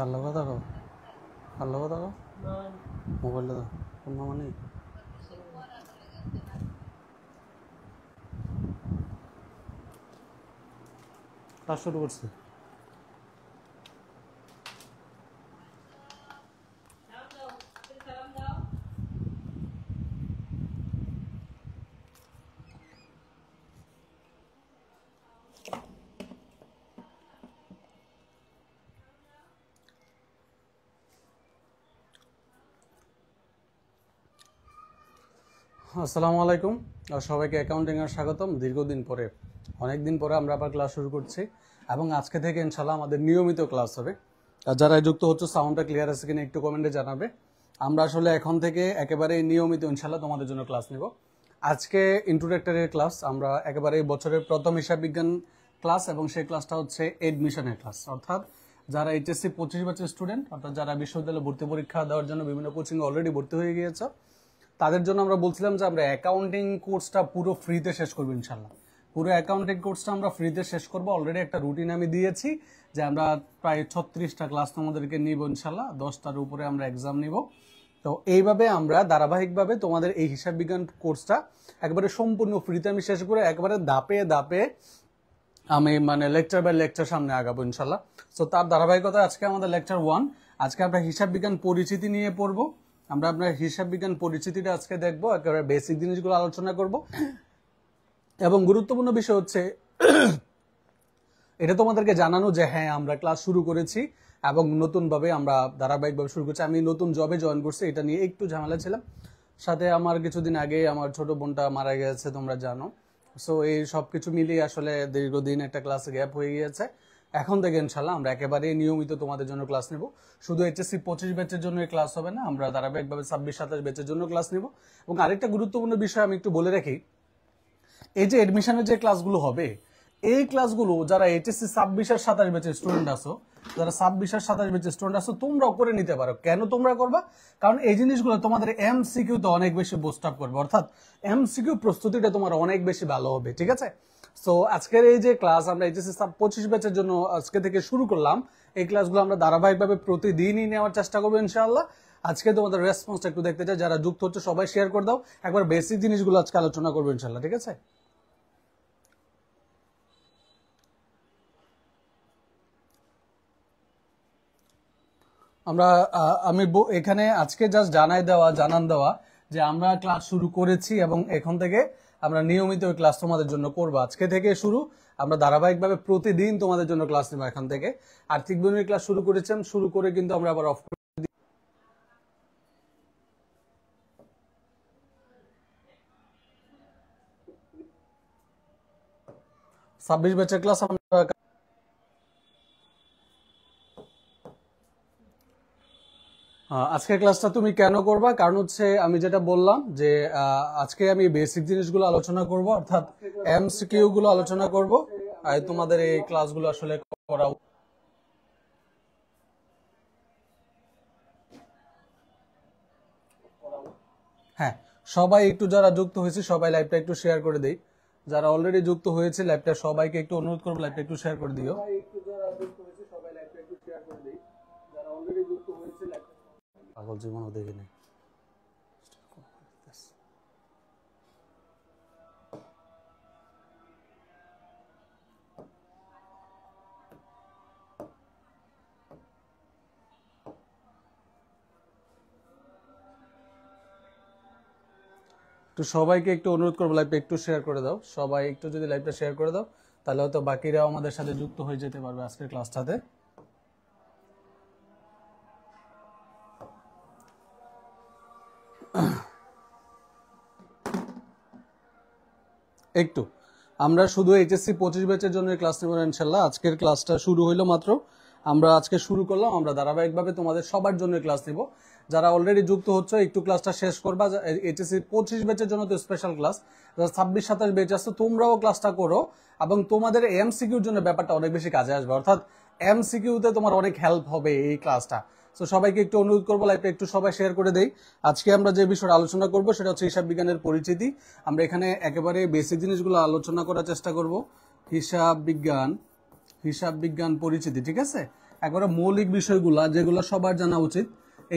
কার লগে থাকো মোবাইলটা দাও কোন মানে ক্লাস শুরু করছে। আসসালামু আলাইকুম, সবাইকে অ্যাকাউন্টিংয়ে স্বাগতম। দীর্ঘদিন পরে অনেক দিন পরে আমরা আবার ক্লাস শুরু করছি এবং আজকে থেকে ইনশাল্লাহ আমাদের নিয়মিত ক্লাস হবে। আর যারা যুক্ত হচ্ছে সাউন্ডটা ক্লিয়ার আছে কিনা একটু কমেন্টে জানাবে। আমরা আসলে এখন থেকে একেবারে নিয়মিত ইনশাল্লাহ তোমাদের জন্য ক্লাস নেব। আজকে ইন্ট্রোডাক্টরি ক্লাস, আমরা একেবারে বছরের প্রথম হিসাব বিজ্ঞান ক্লাস এবং সেই ক্লাসটা হচ্ছে এডমিশনের ক্লাস, অর্থাৎ যারা এইচএসসি 25 ব্যাচের স্টুডেন্ট, অর্থাৎ যারা বিশ্ববিদ্যালয়ে ভর্তি পরীক্ষা দেওয়ার জন্য বিভিন্ন কোচিং অলরেডি ভর্তি হয়ে গিয়েছে, তাদের জন্য আমরা বলছিলাম যে আমরা অ্যাকাউন্টিং কোর্সটা পুরো ফ্রিতে শেষ করবো ইনশাল্লাহ। পুরো অ্যাকাউন্টিং কোর্সটা আমরা ফ্রিতে শেষ করবো। অলরেডি একটা রুটিন আমি দিয়েছি যে আমরা প্রায় 36টা ক্লাস তোমাদেরকে নিব ইনশাল্লাহ, 10টার উপরে আমরা এক্সাম নিব। তো এইভাবে আমরা ধারাবাহিকভাবে তোমাদের এই হিসাব বিজ্ঞান কোর্সটা একবারে সম্পূর্ণ ফ্রিতে আমি শেষ করে একবারে ধাপে ধাপে আমি লেকচার বাই লেকচার সামনে আগাবো ইনশাল্লাহ। তো তার ধারাবাহিকতা আজকে আমাদের লেকচার 1। আজকে আমরা হিসাব বিজ্ঞান পরিচিতি নিয়ে পড়বো। আমরা আপনার হিসাব বিজ্ঞান পরিচিতিটা আজকে দেখবো, একেবারে বেসিক জিনিসগুলো আলোচনা করব। এবং গুরুত্বপূর্ণ বিষয় হচ্ছে এটা তোমাদেরকে জানানো যে হ্যাঁ আমরা ক্লাস শুরু করেছি এবং নতুনভাবে আমরা ধারাবাহিকভাবে শুরু করছি। আমি নতুন জবে জয়েন করছি, এটা নিয়ে একটু ঝামেলা ছিলাম। সাথে আমার কিছুদিন আগে আমার ছোট বোনটা মারা গেছে, তোমরা জানো। সো এই সব কিছু মিলিয়ে আসলে দীর্ঘদিন একটা ক্লাসে গ্যাপ হয়ে গিয়েছে। এখন থেকে ইনশাল্লাহ আমরা একেবারে নিয়মিত তোমাদের জন্য ক্লাস নেব। শুধু এইচএসসি 25 ব্যাচের জন্য ক্লাস হবে না, আমরা ধারাবাহিকভাবে 26-27 ব্যাচের জন্য ক্লাস নেব। এবং আরেকটা গুরুত্বপূর্ণ বিষয় আমি একটু বলে রাখি, এই যে এডমিশনের যে ক্লাসগুলো হবে, এই ক্লাসগুলো যারা এইচএসসি 26 আর 27 ব্যাচের স্টুডেন্ট আছো, যারা 26 আর 27 ব্যাচের স্টুডেন্ট আছো, তোমরাও করে নিতে পারো। কেন তোমরা করবা? কারণ এই জিনিসগুলো তোমাদের এমসিকিউ তো অনেক বেশি বুস্ট আপ করবে, অর্থাৎ এমসিকিউ প্রস্তুতিটা তোমার অনেক বেশি ভালো হবে। ঠিক আছে? সো আজকের এই যে ক্লাস আমরা এইচএসসি 25 ব্যাচের জন্য আজকে থেকে শুরু করলাম, এই ক্লাসগুলো আমরা ধারাবাহিকভাবে প্রতিদিনই নেওয়ার চেষ্টা করবো ইনশাআল্লাহ। আজকে তোমাদের রেসপন্সটা একটু দেখতে চাই, যারা যুক্ত হচ্ছে সবাই শেয়ার করে দাও। একবার বেসিক জিনিসগুলো আজকে আলোচনা করবো ইনশাআল্লাহ। ঠিক আছে? আমরা আমি এখানে আজকে জাস্ট জানান দেওয়া যে আমরা ক্লাস শুরু করেছি এবং এখন থেকে আমরা নিয়মিত ক্লাস তোমাদের জন্য করবো। আজকে থেকে শুরু, আমরা ধারাবাহিকভাবে প্রতিদিন তোমাদের জন্য ক্লাস নেব এখান থেকে। আর্থিক বিজ্ঞানের ক্লাস শুরু করেছেন, শুরু করে কিন্তু আমরা আবার অফ করে দিই। 26 ব্যাচের ক্লাস আমরা আজকের ক্লাসটা তুমি কেন করবা? কারণ হচ্ছে আমি যেটা বললাম যে আজকে আমি বেসিক জিনিসগুলো আলোচনা করব, অর্থাৎ এমসিকিউ গুলো আলোচনা করব। আর তোমাদের এই ক্লাসগুলো আসলে করা, হ্যাঁ সবাই একটু যারা যুক্ত হয়েছে সবাই লাইভটা একটু শেয়ার করে দেই। যারা অলরেডি যুক্ত হয়েছে লাইভটা সবাইকে একটু অনুরোধ করবো লাইভটা একটু শেয়ার করে দিও। পাগল জীবনও দেখিনি। তো সবাইকে একটু অনুরোধ করবো লাইভটা একটু শেয়ার করে দাও। সবাই একটু যদি লাইভটা শেয়ার করে দাও তাহলে হয়তো বাকিরাও আমাদের সাথে যুক্ত হয়ে যেতে পারবে আজকের ক্লাসটাতে। একটু আমরা শুধু এইচএসসি 25 ব্যাচের জন্য ক্লাস নেব ইনশাল্লাহ। আজকের ক্লাসটা শুরু হইলো মাত্র, আমরা আজকে শুরু করলাম। আমরা ধারাবাহিকভাবে তোমাদের সবার জন্য ক্লাস নেব। যারা অলরেডি যুক্ত হচ্ছে একটু ক্লাসটা শেষ করবা। এইচএসসি 25 ব্যাচের জন্য তো স্পেশাল ক্লাস, যারা 26-27 ব্যাচ আছে তোমরাও ক্লাসটা করো এবং তোমাদের এমসিকিউর জন্য ব্যাপারটা অনেক বেশি কাজে আসবে, অর্থাৎ এমসিকিউতে তোমার অনেক হেল্প হবে এই ক্লাসটা। তো সবাইকে একটু অনুরোধ করবো লাইভটা একটু সবাই শেয়ার করে দেই। আজকে আমরা যে বিষয়টা আলোচনা করব সেটা হচ্ছে হিসাব বিজ্ঞানের পরিচিতি। আমরা এখানে একেবারে বেসিক জিনিসগুলো আলোচনা করার চেষ্টা করব। হিসাব বিজ্ঞান পরিচিতি, ঠিক আছে? একবারে মৌলিক বিষয়গুলা যেগুলো সবার জানা উচিত,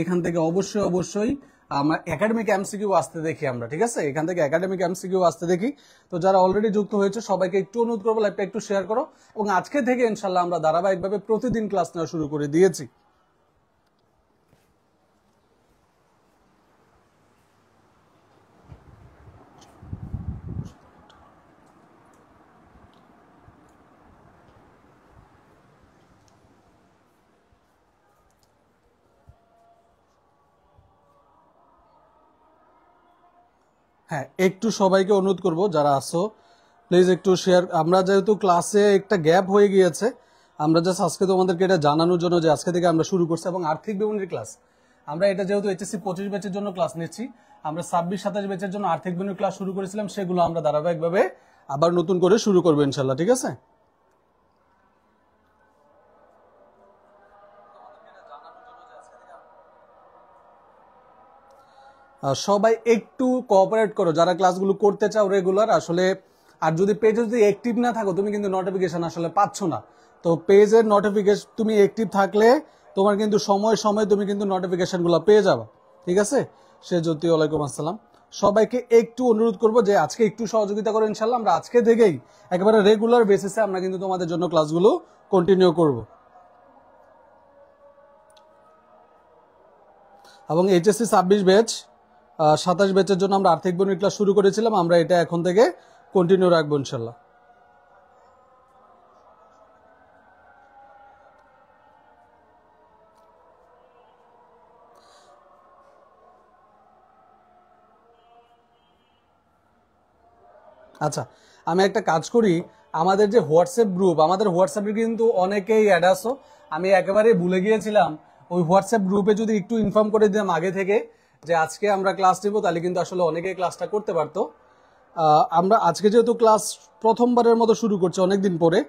এখান থেকে অবশ্যই অবশ্যই আমরা একাডেমিক এমসিকিউ আসতে দেখি আমরা, ঠিক আছে? এখান থেকে একাডেমিক এমসিকিউ আসতে দেখি। তো যারা অলরেডি যুক্ত হয়েছে সবাইকে একটু অনুরোধ করবো লাইভটা একটু শেয়ার করো, এবং আজকে থেকে ইনশাল্লাহ আমরা ধারাবাহিকভাবে প্রতিদিন ক্লাস নেওয়া শুরু করে দিয়েছি। হ্যাঁ, একটু সবাইকে অনুরোধ করব যারা আসো প্লিজ একটু শেয়ার। আমরা যেহেতু ক্লাসে একটা গ্যাপ হয়ে গিয়েছে, আমরা জাস্ট আজকে তোমাদেরকে এটা জানানোর জন্য যে আজকে থেকে আমরা শুরু করছি, এবং আর্থিক বিবরণীর ক্লাস আমরা এটা যেহেতু এইচএসসি 25 ব্যাচের জন্য ক্লাস নিচ্ছি, আমরা 26-27 ব্যাচের জন্য আর্থিক বিবরণীর ক্লাস শুরু করেছিলাম, সেগুলো আমরা ধারাবাহিকভাবে আবার নতুন করে শুরু করবো ইনশাল্লাহ, ঠিক আছে? সবাই একটু কোঅপারেট করো যারা ক্লাসগুলো করতে চাও রেগুলার আসলে। আর যদি পেজে যদি অ্যাক্টিভ না থাকো তুমি কিন্তু নোটিফিকেশন আসলে পাচ্ছ না। তো পেজের নোটিফিকেশন তুমি অ্যাক্টিভ থাকলে তোমার কিন্তু সময় সময় তুমি কিন্তু নোটিফিকেশনগুলো পেয়ে যাবে, ঠিক আছে? সে জ্যোতি, ওয়ালাইকুম আসসালাম। সবাইকে একটু অনুরোধ করবো যে আজকে একটু সহযোগিতা করো ইনশাল্লাহ। আমরা আজকে থেকেই একেবারে রেগুলার বেসিসে আমরা কিন্তু তোমাদের জন্য ক্লাসগুলো কন্টিনিউ করব। এবং এইচএসসি 26 ব্যাচ 27 ব্যাচের জন্য আমরা আর্থিক বিবরণী ক্লাস শুরু করেছিলাম, আমরা এটা এখন থেকে কন্টিনিউ রাখবো ইনশাল্লাহ। আচ্ছা, আমি একটা কাজ করি, আমাদের যে হোয়াটসঅ্যাপ গ্রুপ, আমাদের হোয়াটসঅ্যাপে কিন্তু অনেকেই অ্যাড আসো, আমি একেবারে ভুলে গিয়েছিলাম। ওই হোয়াটসঅ্যাপ গ্রুপে যদি একটু ইনফর্ম করে দিতাম আগে থেকে যে আজকে আমরা ক্লাস নিব, তাহলে কিন্তু আসলে অনেকেই ক্লাসটা করতে পারতো। আমরা আজকে যেহেতু ক্লাস প্রথমবারের মতো শুরু করছি অনেকদিন পরে,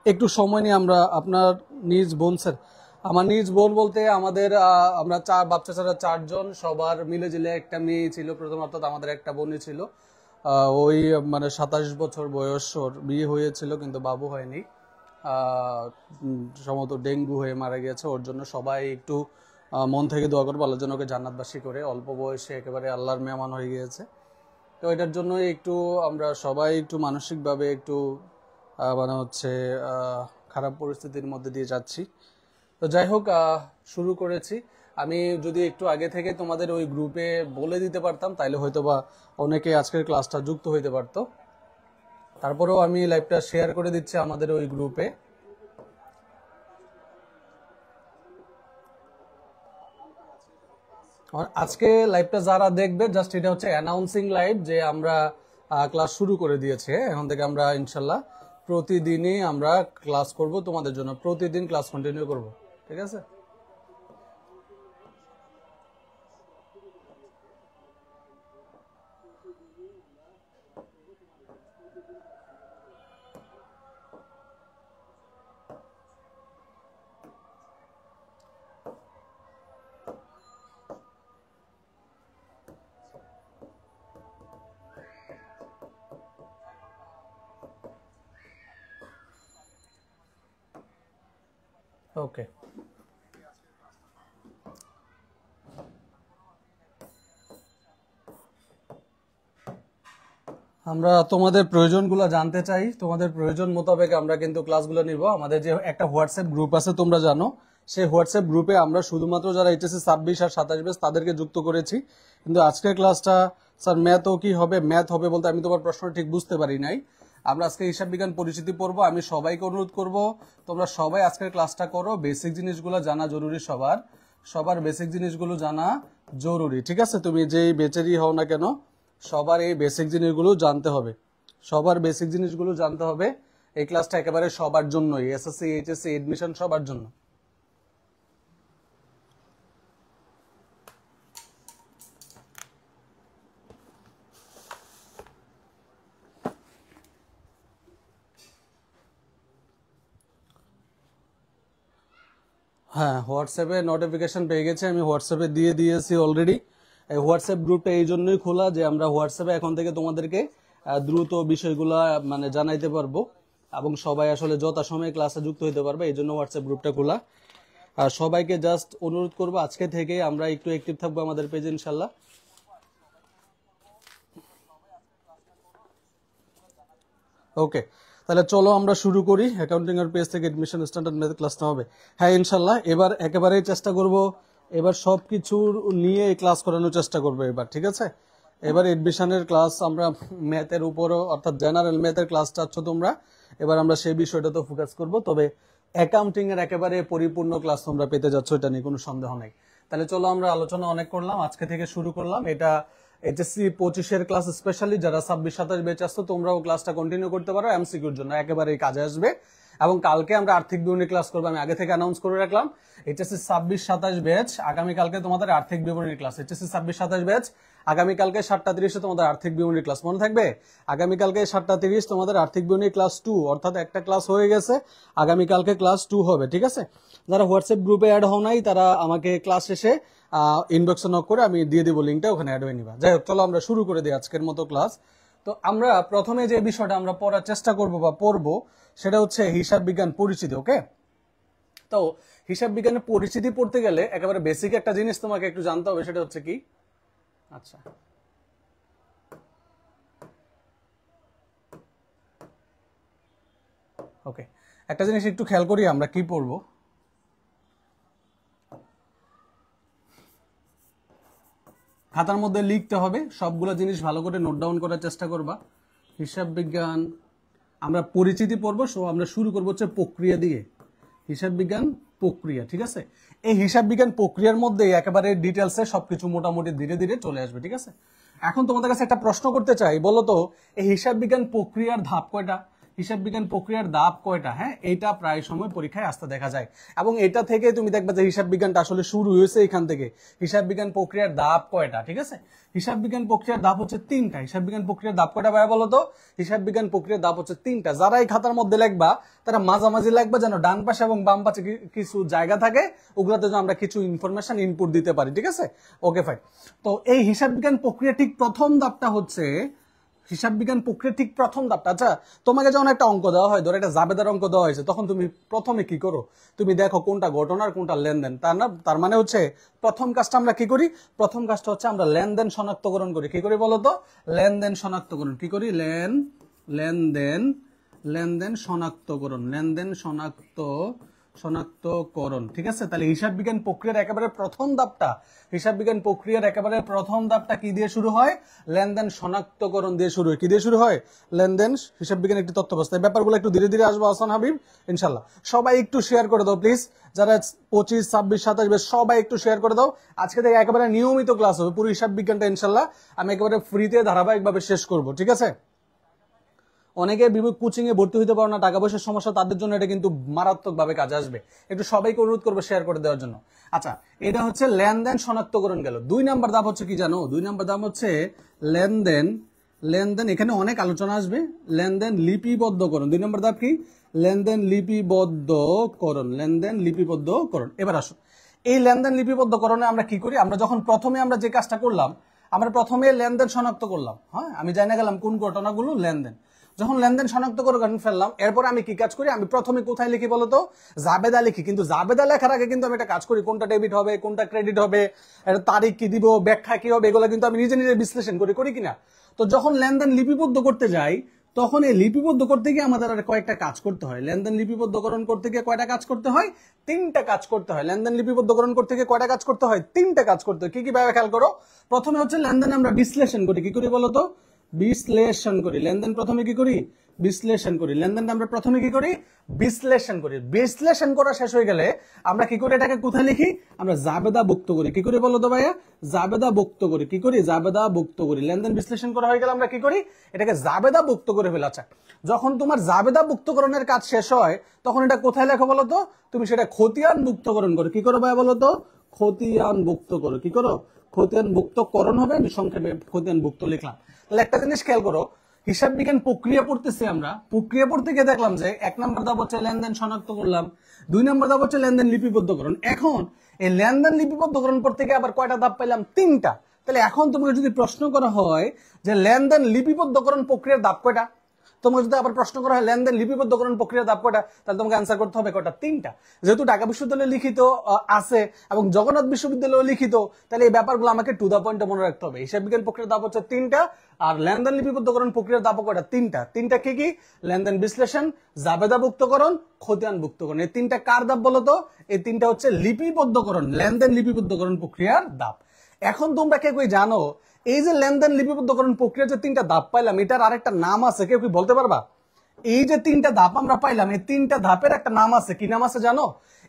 একটু সময় নিয়ে আমরা আপনার নিজ বোন স্যার, আমার নিজ বোন বলতে আমাদের আমরা বাপ চাচারা 4 জন, সবার মিলে জিলে একটা মেয়ে ছিল প্রথম, অর্থাৎ আমাদের একটা বোনই ছিল। ওই মানে 27 বছর বয়স, ওর বিয়ে হয়েছিল কিন্তু বাবু হয়নি, সম্ভবত ডেঙ্গু হয়ে মারা গেছে। ওর জন্য সবাই একটু মন থেকে দোয়া করবো, আল্লাহর জন্য ওকে জান্নাতবাসী করে, অল্প বয়সে একেবারে আল্লাহর মেহমান হয়ে গিয়েছে। তো এটার জন্য একটু আমরা সবাই একটু মানসিকভাবে একটু মানে হচ্ছে খারাপ পরিস্থিতির মধ্যে দিয়ে যাচ্ছি। তো যাই হোক, শুরু করেছি। আমি যদি একটু আগে থেকে তোমাদের ওই গ্রুপে বলে দিতে পারতাম তাইলে হয়তো বা অনেকে আজকের ক্লাসটা যুক্ত হইতে পারতো। তারপরেও আমি লাইভটা শেয়ার করে দিচ্ছি আমাদের ওই গ্রুপে। আজকে লাইভটা যারা দেখবে জাস্ট এটা হচ্ছে অ্যানাউন্সিং লাইভ যে আমরা ক্লাস শুরু করে দিয়েছে। এখন থেকে আমরা ইনশাল্লাহ প্রতিদিনই আমরা ক্লাস করব তোমাদের জন্য, প্রতিদিন ক্লাস কন্টিনিউ করব, ঠিক আছে? ওকে, আমরা তোমাদের প্রয়োজনগুলো জানতে চাই, তোমাদের প্রয়োজন মোতাবেক আমরা কিন্তু ক্লাসগুলো নিব। আমাদের যে একটা হোয়াটসঅ্যাপ গ্রুপ আছে তোমরা জানো, সেই হোয়াটসঅ্যাপ গ্রুপে আমরা শুধুমাত্র যারা এইচএসসি 26 আর 27 ব্যাচ তাদেরকে যুক্ত করেছি। কিন্তু আজকের ক্লাসটা স্যার ম্যাথও কি হবে, ম্যাথ হবে বলতে আমি তোমার প্রশ্ন ঠিক বুঝতে পারি নাই। আমরা আজকে হিসাব বিজ্ঞান পরিচিতি পড়বো। আমি সবাইকে অনুরোধ করব তোমরা সবাই আজকের ক্লাসটা করো, বেসিক জিনিসগুলো জানা জরুরি, সবার বেসিক জিনিসগুলো জানা জরুরি, ঠিক আছে? তুমি যেই বেচেরই হও না কেন সবার এই বেসিক জিনিসগুলো জানতে হবে, সবার বেসিক জিনিসগুলো জানতে হবে। এই ক্লাসটা একেবারে সবার জন্যই, এসএসসি এইচএসসি এডমিশন সবার জন্য। হ্যাঁ, হোয়াটসঅ্যাপে নোটিফিকেশন পেয়ে গেছে, আমি হোয়াটসঅ্যাপে দিয়ে দিয়েছি অলরেডি। এই হোয়াটসঅ্যাপ গ্রুপটা এই জন্যই খোলা যে আমরা হোয়াটসঅ্যাপে এখন থেকে তোমাদেরকে দ্রুত বিষয়গুলো মানে জানাইতে পারবো, এবং সবাই আসলে যথাসময়ে ক্লাসে যুক্ত হতে পারবে, এই জন্য হোয়াটসঅ্যাপ গ্রুপটা খোলা। আর সবাইকে জাস্ট অনুরোধ করবো আজকে থেকে আমরা একটু অ্যাক্টিভ থাকবো আমাদের পেজে ইনশাল্লাহ। ওকে, তাহলে চলো আমরা শুরু করি। অ্যাকাউন্টিং এর পেজ থেকে এডমিশন স্ট্যান্ডার্ড ম্যাথ ক্লাসটা হবে। হ্যাঁ ইনশাল্লাহ এবার একেবারেই চেষ্টা করব, এবার সবকিছু নিয়ে ক্লাস করানোর চেষ্টা করবো এবার, ঠিক আছে? এবার এডমিশনের ক্লাস আমরা ম্যাথের উপরও, অর্থাৎ জেনারেল ম্যাথের ক্লাস চাচ্ছ তোমরা, এবার আমরা সেই বিষয়টা তো ফোকাস করব। তবে অ্যাকাউন্টিং এর একেবারে পরিপূর্ণ ক্লাস তোমরা পেতে যাচ্ছ, এটা নিয়ে কোনো সন্দেহ নেই। তাহলে চলো আমরা আলোচনা অনেক করলাম, আজকে থেকে শুরু করলাম। এটা এইচএসসি 25-এর ক্লাস, স্পেশালি যারা 26-27 ব্যাচ আসছো তোমরাও ক্লাসটা কন্টিনিউ করতে পারো, এমসিকিউর জন্য একেবারেই কাজে আসবে। এবং কালকে আমরা আর্থিক বিবরণী ক্লাস করবো, আমি আগে থেকে অ্যানাউন্স করে রাখলাম। এইচএসসি 26-27 ব্যাচ আগামীকালকে তোমাদের আর্থিক বিবরণী ক্লাস। এইচএসসি 26-27 ব্যাচ আগামীকালকে 7:30 তোমাদের আর্থিক বিবরণী ক্লাস, মনে থাকবে? আগামীকালকে 7:30 তোমাদের আর্থিক বিবরণী ক্লাস 2, অর্থাৎ একটা ক্লাস হয়ে গেছে, আগামীকালকে ক্লাস 2 হবে, ঠিক আছে? যারা হোয়াটসঅ্যাপ গ্রুপে অ্যাড হও নাই তারা আমাকে ক্লাস শেষে ইনবক্সে নক করে আমি দিয়ে দিব লিঙ্কটা, ওখানে অ্যাড হয়ে নিবা। যাই হোক, চলো আমরা শুরু করে দিই আজকের মতো ক্লাস। তো আমরা প্রথমে যে বিষয়টা আমরা পড়ার চেষ্টা করব বা পড়বো সেটা হচ্ছে হিসাব বিজ্ঞান পরিচিতি। ওকে, তো হিসাব বিজ্ঞানের পরিচিতি পড়তে গেলে একেবারে বেসিক একটা জিনিস তোমাকে একটু জানতে হবে, সেটা হচ্ছে কি, আচ্ছা ওকে, একটা জিনিস একটু খেয়াল করি আমরা কি পড়বো। খাতার মধ্যে লিখতে হবে, সবগুলো জিনিস ভালো করে নোট ডাউন করার চেষ্টা করবা। হিসাব বিজ্ঞান আমরা পরিচিতি পড়বো, সো আমরা শুরু করবো হচ্ছে প্রক্রিয়া দিয়ে। হিসাব বিজ্ঞান প্রক্রিয়া, ঠিক আছে? এই হিসাব বিজ্ঞান প্রক্রিয়ার মধ্যে একেবারে ডিটেলসে সবকিছু মোটামুটি ধীরে ধীরে চলে আসবে, ঠিক আছে? এখন তোমাদের কাছে একটা প্রশ্ন করতে চাই, বলো তো এই হিসাব বিজ্ঞান প্রক্রিয়ার ধাপ কয়টা? হিসাব বিজ্ঞান প্রক্রিয়ার ধাপ কয়টা? হ্যাঁ, এইটা প্রায় সময় পরীক্ষায় আসতে দেখা যায়, এবং এটা থেকে তুমি দেখবে যে হিসাব বিজ্ঞানটা আসলে শুরু হয়েছে এখান থেকে। হিসাব বিজ্ঞান প্রক্রিয়ার ধাপ কয়টা? ঠিক আছে, হিসাব বিজ্ঞান প্রক্রিয়ার ধাপ হচ্ছে 3টা। হিসাব বিজ্ঞান প্রক্রিয়ার ধাপ কয়টা ভাই বলো তো? হিসাব বিজ্ঞান প্রক্রিয়ার ধাপ হচ্ছে 3টা। যারা এই খাতার মধ্যে লিখবা তারা মাঝামাঝি লিখবা, যেন ডান পাশে এবং বাম পাশে কিছু জায়গা থাকে, ওগুলোতে যেন আমরা কিছু ইনফরমেশন ইনপুট দিতে পারি, ঠিক আছে? Okay fine. তো এই হিসাব বিজ্ঞান প্রক্রিয়া ঠিক প্রথম ধাপটা হচ্ছে হিসাব বিজ্ঞান প্রক্রিয়া ঠিক প্রথম ধাপটা। আচ্ছা, তোমাকে যখন একটা অঙ্ক দেওয়া হয়, ধরো একটা জাবেদার অঙ্ক দেওয়া হয়েছে, তখন তুমি প্রথমে কি করো? তুমি দেখো কোনটা ঘটনা আর কোনটা লেনদেন। তার মানে হচ্ছে প্রথম কাজটা আমরা কি করি? প্রথম কাজটা হচ্ছে আমরা লেনদেন শনাক্তকরণ করি। কি করি বলো তো? লেনদেন শনাক্তকরণ। কি করি? লেনদেন শনাক্তকরণ, লেনদেন শনাক্তকরণ, ঠিক আছে? তাহলে হিসাব বিজ্ঞান প্রক্রিয়ার একেবারে প্রথম ধাপটা, হিসাব বিজ্ঞান প্রক্রিয়ার একেবারে প্রথম ধাপটা কি দিয়ে শুরু হয়? লেনদেন শনাক্তকরণ দিয়ে শুরু হয়। কি দিয়ে শুরু হয়? লেনদেন। হিসাব বিজ্ঞান একটি তথ্য, এই ব্যাপারগুলো একটু ধীরে ধীরে আসবো আহসান হাবিব ইনশাল্লাহ। সবাই একটু শেয়ার করে দাও প্লিজ, যারা 25, 26, 27 সবাই একটু শেয়ার করে দাও। আজকে থেকে একেবারে নিয়মিত ক্লাস হবে, পুরো হিসাব বিজ্ঞানটা ইনশাল্লাহ আমি একেবারে ফ্রিতে ধারাবাহিকভাবে শেষ করব, ঠিক আছে? অনেকে বিভিন্ন কোচিং এ ভর্তি হতে পারো না, টাকা পয়সার সমস্যা, তাদের জন্য এটা কিন্তু মারাত্মক ভাবে কাজে আসবে। একটু সবাইকে অনুরোধ করবো শেয়ার করে দেওয়ার জন্য। আচ্ছা, এটা হচ্ছে লেনদেন শনাক্তকরণ গেল। 2 নাম্বার ধাপ হচ্ছে কি জানো? 2 নাম্বার ধাপ হচ্ছে লেনদেন এখানে অনেক আলোচনা আসবে। লেনদেন লিপিবদ্ধকরণ। 2 নাম্বার ধাপ কি? লেনদেন লিপিবদ্ধকরণ। এবার আসো, এই লেনদেন লিপিবদ্ধকরণে আমরা কি করি? আমরা যখন প্রথমে আমরা যে কাজটা করলাম, আমরা প্রথমে লেনদেন শনাক্ত করলাম। হ্যাঁ, আমি জানা গেলাম কোন ঘটনাগুলো লেনদেন। যখন লেনদেন শনাক্ত করে ফেললাম, এরপর আমি কি কাজ করি? আমি প্রথমে কোথায় লিখি বলতো? জাবেদা লিখি। কিন্তু জাবেদা লেখার আগে কিন্তু আমি একটা কাজ করি, কোনটা ডেবিট হবে, কোনটা ক্রেডিট হবে, এটা তারিখ কি দিব, ব্যাখ্যা কি হবে, এগুলো কিন্তু আমি নিজে নিজে বিশ্লেষণ করি কিনা? তো যখন লেনদেন লিপিবদ্ধ করতে যাই, তখন এই লিপিবদ্ধ করতে গিয়ে আমাদের আর কয়েকটা কাজ করতে হয়। লেনদেন লিপিবদ্ধকরণ করতে গিয়ে কয়টা কাজ করতে হয়? 3টা কাজ করতে হয়। লেনদেন লিপিবদ্ধকরণ করতে গিয়ে কয়টা কাজ করতে হয়? 3টা কাজ করতে হয়। কি কি ভাবে খেয়াল করো? প্রথমে হচ্ছে লেনদেন আমরা বিশ্লেষণ করি। কি করি বলতো? বিশ্লেষণ করি। লেনদেন প্রথমে কি করি? বিশ্লেষণ করি। লেনদেনটা আমরা প্রথমে কি করি? বিশ্লেষণ করি। বিশ্লেষণ করা শেষ হয়ে গেলে আমরা কি করি? এটাকে কোথায় লিখি? আমরা জাবেদাভুক্ত করি। কি করি বলো তো ভাইয়া? জাবেদাভুক্ত করি। কি করি? জাবেদাভুক্ত করি। লেনদেন বিশ্লেষণ করা হয়ে গেলে আমরা কি করি? এটাকে জাবেদাভুক্ত করে ফেলা। আচ্ছা, যখন তোমার জাবেদাভুক্তকরণের কাজ শেষ হয়, তখন এটা কোথায় লেখো বলো তো? তুমি সেটা খতিয়ানভুক্তকরণ করো। কি করো ভাইয়া বলো তো? খতিয়ানভুক্ত করো। কি করো? খতিয়ানভুক্তকরণ হবে, সংক্ষেপে খতিয়ানভুক্ত লিখলাম। তাহলে একটা জিনিস খেয়াল করো, হিসাব বিজ্ঞান প্রক্রিয়া পড়তেছি আমরা। প্রক্রিয়া পড়তে গিয়ে দেখলাম যে 1 নম্বর ধাপ হচ্ছে লেনদেন শনাক্ত করলাম, 2 নম্বর ধাপ হচ্ছে লেনদেন লিপিবদ্ধকরণ। এখন এই লেনদেন লিপিবদ্ধকরণ করতে গিয়ে আবার কয়টা ধাপ পেলাম? 3টা। তাহলে এখন তোমাকে যদি প্রশ্ন করা হয় যে লেনদেন লিপিবদ্ধকরণ প্রক্রিয়ার ধাপ কয়টা, তোমাকে যদি আবার প্রশ্ন করা হয় লেনদেন লিপিবদ্ধকরণ প্রক্রিয়া ধাপ কয়টা, তাহলে তোমাকে অ্যান্সার করতে হবে কয়টা? 3টা। যেহেতু ঢাকা বিশ্ববিদ্যালয়ে লিখিত আছে এবং জগন্নাথ বিশ্ববিদ্যালয়ে লিখিত, তাহলে এই ব্যাপারগুলো আমাকে টু দা পয়েন্টে মনে রাখতে হবে। হিসাব বিজ্ঞান প্রক্রিয়ার ধাপ হচ্ছে 3টা, আর লেনদেন লিপিবদ্ধকরণ প্রক্রিয়ার ধাপ কয়টা? 3টা। 3টা কি কি? লেনদেন বিশ্লেষণ, জাবেদাভুক্তকরণ, খতিয়ানভুক্তকরণ। এই 3টা কার ধাপ বলো তো? এই 3টা হচ্ছে লিপিবদ্ধকরণ, লেনদেন লিপিবদ্ধকরণ প্রক্রিয়ার ধাপ। এখন তোমরা কে কই জানো এই যে লেনদেন লিপিবদ্ধকরণ প্রক্রিয়া যে 3টা ধাপ পাইলাম, এটার আরেকটা নাম আছে, কেউ কি বলতে পারবা? এই যে 3টা ধাপ আমরা পাইলাম, এই 3টা ধাপের একটা নাম আছে। কি নাম আছে জানো?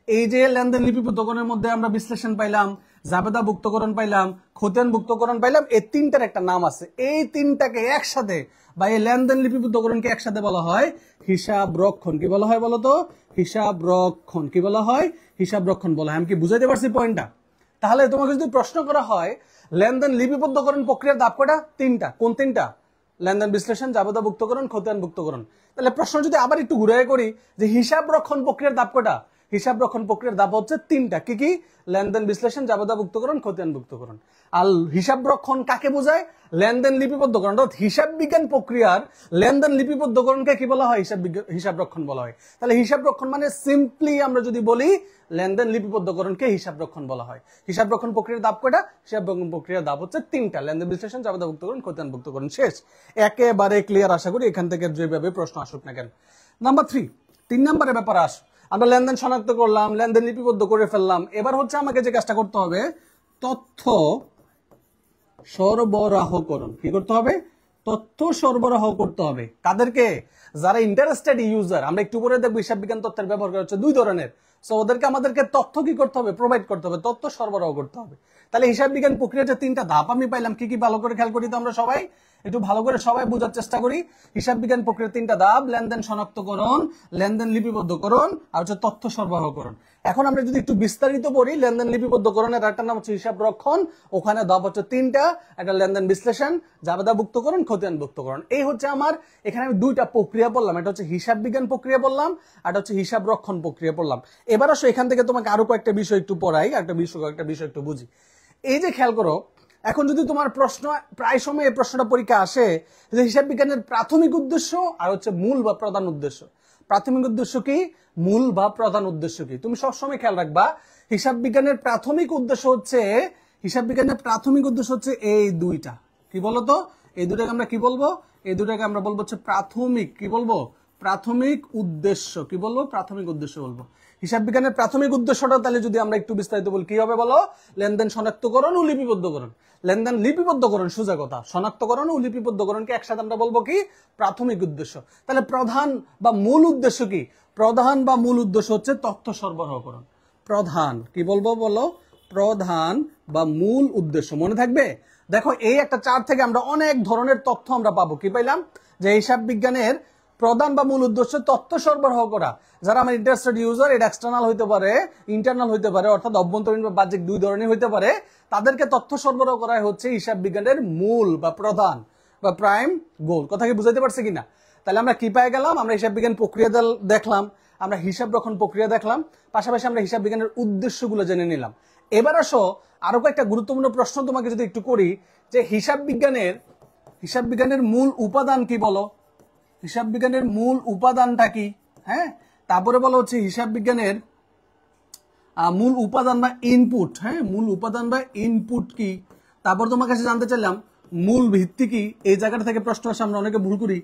এই যে লেনদেন লিপিবদ্ধকরণের মধ্যে আমরা বিশ্লেষণ পাইলাম, জাবেদাভুক্তকরণ পাইলাম, খতিয়ানভুক্তকরণ পাইলাম, এই 3টার একটা নাম আছে। এই 3টাকে একসাথে বা এই লেনদেন লিপিবদ্ধকরণকে একসাথে বলা হয় হিসাব রক্ষণ। কি বলা হয় বলো তো? হিসাব রক্ষণ। কি বলা হয়? হিসাব রক্ষণ বলা হয়। আমি কি বুঝাইতে পারছি পয়েন্টটা? তাহলে তোমাকে যদি প্রশ্ন করা হয় লেনদেন লিপিবদ্ধকরণ প্রক্রিয়ার ধাপ কয়টা? 3টা। কোন 3টা? লেনদেন বিশ্লেষণ, জাবেদাভুক্তকরণ, খতিয়ানভুক্তকরণ। তাহলে প্রশ্ন যদি আবার একটু ঘুরে করি যে হিসাব রক্ষণ প্রক্রিয়ার ধাপ কয়টা? হিসাব রক্ষণ প্রক্রিয়ার ধাপ হচ্ছে 3টা। কি কি? লেনদেন বিশ্লেষণ, জাবেদাভুক্তকরণ, খতিয়ানভুক্তকরণ। আর হিসাব রক্ষণ কাকে বোঝায়? লেনদেন লিপিবদ্ধকরণ। অর্থাৎ হিসাব বিজ্ঞান প্রক্রিয়ার লেনদেন লিপিবদ্ধকরণকে কি বলা হয়? হিসাব রক্ষণ বলা হয়। তাহলে হিসাব রক্ষণ মানে সিম্পলি আমরা যদি বলি লেনদেন লিপিবদ্ধকরণকে হিসাব রক্ষণ বলা হয়। হিসাব রক্ষণ প্রক্রিয়ার ধাপ কয়টা? হিসাব রক্ষণ প্রক্রিয়ার ধাপ হচ্ছে 3টা। লেনদেন বিশ্লেষণ, জাবেদাভুক্তকরণ, খতিয়ানভুক্তকরণ। শেষ। একেবারে ক্লিয়ার। আশা করি এখান থেকে যেভাবে প্রশ্ন আসুক না কেন। নাম্বার 3, 3 নম্বরের ব্যাপারে আসো। আমরা লেনদেন শনাক্ত করলাম, লেনদেন লিপিবদ্ধ করে ফেললাম। এবার হচ্ছে আমাকে যে কাজটা করতে হবে, তথ্য সরবরাহকরণ। কি করতে হবে? তথ্য সরবরাহ করতে হবে। কাদেরকে? যারা ইন্টারেস্টেড ইউজার। আমরা একটু পরে দেখব হিসাব বিজ্ঞান তথ্যের ব্যবহার করা হচ্ছে 2 ধরনের। সো ওদেরকে আমাদেরকে তথ্য কি করতে হবে? প্রোভাইড করতে হবে, তথ্য সরবরাহ করতে হবে। তাহলে হিসাব বিজ্ঞান প্রক্রিয়াতে 3টা ধাপ আমি পাইলাম। কি কি? ভালো করে খেয়াল করি তো আমরা সবাই, একটু ভালো করে সবাই বোঝার চেষ্টা করি। হিসাব বিজ্ঞান প্রক্রিয়ার 3টা ধাপ: লেনদেন শনাক্তকরণ, লেনদেন লিপিবদ্ধকরণ, আর হচ্ছে তথ্য সরবরাহকরণ। এখন আমরা যদি একটু বিস্তারিত পড়ি, লেনদেন লিপিবদ্ধকরণের একটা নাম হচ্ছে হিসাব রক্ষণ। ওখানে ধাপ হচ্ছে 3টা, একটা লেনদেন বিশ্লেষণ, জাবেদাভুক্তকরণ, খতিয়ানভুক্তকরণ। এই হচ্ছে আমার এখানে আমি 2টা প্রক্রিয়া বললাম। এটা হচ্ছে হিসাব বিজ্ঞান প্রক্রিয়া বললাম, আর হচ্ছে হিসাব রক্ষণ প্রক্রিয়া বললাম। এবার আসো এখান থেকে তোমাকে আরো কয়েকটা বিষয় একটু পড়াই, একটা বিষয় একটু বুঝি। এই যে খেয়াল করো, এখন যদি তোমার প্রশ্ন প্রায় সময় এই প্রশ্নটা পরীক্ষা আসে যে হিসাব বিজ্ঞানের প্রাথমিক উদ্দেশ্য আর হচ্ছে মূল বা প্রধান উদ্দেশ্য। প্রাথমিক উদ্দেশ্য কি, মূল বা প্রধান উদ্দেশ্য কি? তুমি সবসময় খেয়াল রাখবা হিসাব বিজ্ঞানের প্রাথমিক উদ্দেশ্য হচ্ছে, হিসাব বিজ্ঞানের প্রাথমিক উদ্দেশ্য হচ্ছে এই 2টা। কি বলতো? এই 2টাকে আমরা কি বলবো? এই 2টাকে আমরা বলবো হচ্ছে প্রাথমিক। কি বলবো? প্রাথমিক উদ্দেশ্য। কি বলবো? প্রাথমিক উদ্দেশ্য বলবো। হিসাব বিজ্ঞানের প্রাথমিক উদ্দেশ্যটা তাহলে যদি আমরা একটু বিস্তারিত বলি, কি হবে বলো? লেনদেন শনাক্তকরণ ও লিপিবদ্ধকরণ। লেনদেন লিপিবদ্ধকরণ সোজা কথা, শনাক্তকরণ ও লিপিবদ্ধকরণকে একসাথে আমরা বলবো কি? প্রাথমিক উদ্দেশ্য। তাহলে প্রধান বা মূল উদ্দেশ্য কি? প্রধান বা মূল উদ্দেশ্য হচ্ছে তথ্য সরবরাহকরণ। প্রধান কি বলবো বলো? প্রধান বা মূল উদ্দেশ্য। মনে থাকবে? দেখো এই একটা চার্ট থেকে আমরা অনেক ধরনের তথ্য আমরা পাবো। কি পাইলাম? যে হিসাব বিজ্ঞানের প্রধান বা মূল উদ্দেশ্য তথ্য সরবরাহ করা। যারা আমার ইন্টারেস্টেড ইউজার, এটা এক্সটার্নাল হইতে পারে, ইন্টারনাল হইতে পারে, অর্থাৎ অভ্যন্তরীণ বা বাহ্যিক 2 ধরনের হইতে পারে। তাদেরকে তথ্য সরবরাহ করা হচ্ছে হিসাব বিজ্ঞানের মূল বা প্রধান বা প্রাইম গোল। কথা কি বুঝাইতে পারছে কিনা? তাহলে আমরা কি পেয়ে গেলাম? আমরা হিসাব বিজ্ঞান প্রক্রিয়া দেখলাম, আমরা হিসাব রক্ষণ প্রক্রিয়া দেখলাম, পাশাপাশি আমরা হিসাব বিজ্ঞানের উদ্দেশ্যগুলো জেনে নিলাম। এবার আসো আরো কয়েকটা গুরুত্বপূর্ণ প্রশ্ন তোমাকে যদি একটু করি, যে হিসাব বিজ্ঞানের মূল উপাদান কি বলো? হিসাব বিজ্ঞানের মূল উপাদানটা কি? হ্যাঁ, তারপরে বলা হচ্ছে হিসাব বিজ্ঞানের মূল উপাদান বা ইনপুট। হ্যাঁ, মূল উপাদান বা ইনপুট কি? তারপর তোমার কাছে জানতে চাইলাম মূল ভিত্তি কি। এই জায়গাটা থেকে প্রশ্ন আসে, আমরা অনেকে ভুল করি।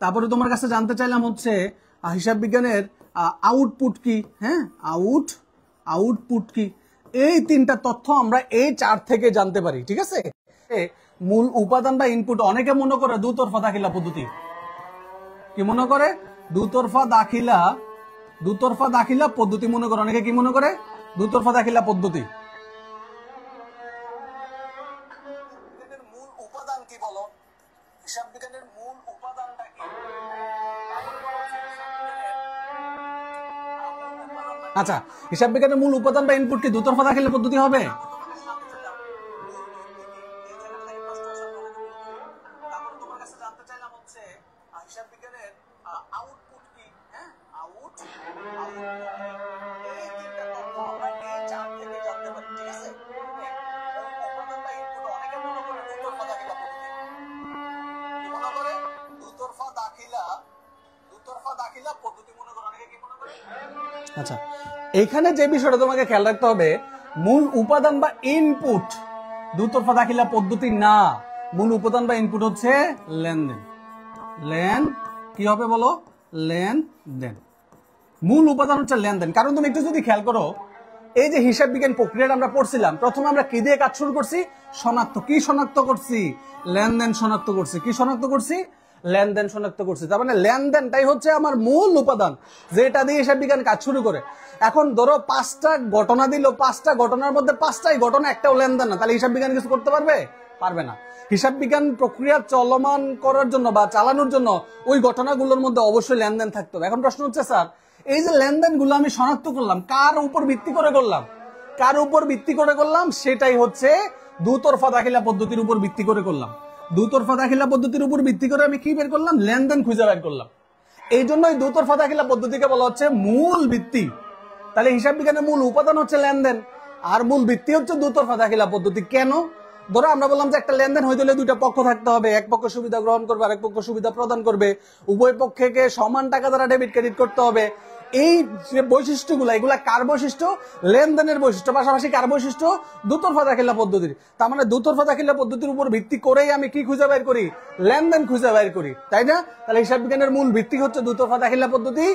তারপরে তোমার কাছে জানতে চাইলাম হচ্ছে হিসাব বিজ্ঞানের আউটপুট কি। হ্যাঁ, আউটপুট কি? এই 3টা তথ্য আমরা এই চার্ট থেকে জানতে পারি। ঠিক আছে? মূল উপাদান বা ইনপুট অনেকে মনে করে দুতরফা দাখিলা পদ্ধতি। কি মনে করে? দুতরফা দাখিলা পদ্ধতি মনে করে অনেকে। কি মনে করে? দুতরফা দাখিলা পদ্ধতি। মূল উপাদান কি বলো? হিসাব বিজ্ঞানের মূল উপাদানটা কি? আচ্ছা, হিসাব বিজ্ঞানের মূল উপাদান বা ইনপুট কি দুতরফা দাখিলা পদ্ধতি হবে? আচ্ছা, এখানে যে বিষয়টা তোমাকে খেয়াল রাখতে হবে, মূল উপাদান বা ইনপুট দুতরফা দাখিলা পদ্ধতি না, মূল উপাদান বা ইনপুট হচ্ছে লেনদেন। কি হবে বলো? লেনদেন। মূল উপাদান হচ্ছে লেনদেন। কারণ তুমি একটু যদি খেয়াল করো, এই যে হিসাব বিজ্ঞান প্রক্রিয়াটা আমরা পড়ছিলাম, প্রথমে আমরা কি দিয়ে কাজ শুরু করছি? কি শনাক্ত করছি? লেনদেন শনাক্ত করছি। কি শনাক্ত করছি? লেনদেন শনাক্ত করছি। তার মানে লেনদেনটাই হচ্ছে আমার মূল উপাদান, যেটা দিয়ে হিসাব বিজ্ঞান কাজ শুরু করে। এখন ধরো 5টা ঘটনা দিল, 5টা ঘটনার মধ্যে 5টাই ঘটনা একটাও লেনদেন না, তাহলে হিসাব বিজ্ঞান কিছু করতে পারবে? পারবে না। হিসাব বিজ্ঞান প্রক্রিয়া চলমান করার জন্য বা চালানোর জন্য ওই ঘটনাগুলোর মধ্যে অবশ্যই লেনদেন থাকতে হবে। এখন প্রশ্ন হচ্ছে, স্যার এই যে লেনদেন গুলো আমি শনাক্ত করলাম, কার উপর ভিত্তি করে করলাম? সেটাই হচ্ছে দুতরফা দাখিলা পদ্ধতির উপর ভিত্তি করে করলাম। দুতরফা দাখিলা পদ্ধতির উপর ভিত্তি করে আমি কি বের করলাম? লেনদেন খুঁজে বের করলাম। এই জন্যই দুতরফা দাখিলা পদ্ধতিকে বলা হচ্ছে মূল ভিত্তি। তাহলে হিসাব বিজ্ঞানের মূল উপাদান হচ্ছে লেনদেন, আর মূল ভিত্তি হচ্ছে দুতরফা দাখিলা পদ্ধতি। কেন? ধরো আমরা বললাম যে একটা লেনদেন হইতে হলে দুইটা পক্ষ থাকতে হবে, এক পক্ষ সুবিধা গ্রহণ করবে আর এক পক্ষ সুবিধা প্রদান করবে, উভয় পক্ষকে সমান টাকা দ্বারা ডেবিট ক্রেডিট করতে হবে। এই যে বৈশিষ্ট্যগুলো, এগুলা কার বৈশিষ্ট্য? লেনদেনের বৈশিষ্ট্য। পাশাপাশি কার বৈশিষ্ট্য? দুতরফা দাখিলা পদ্ধতির। তার মানে দুতরফা দাখিলা পদ্ধতির উপর ভিত্তি করেই আমি কি খুঁজে বের করি? লেনদেন খুঁজে বের করি, তাই না? তাহলে হিসাব বিজ্ঞানের মূল ভিত্তি হচ্ছে দুতরফা দাখিলা পদ্ধতি,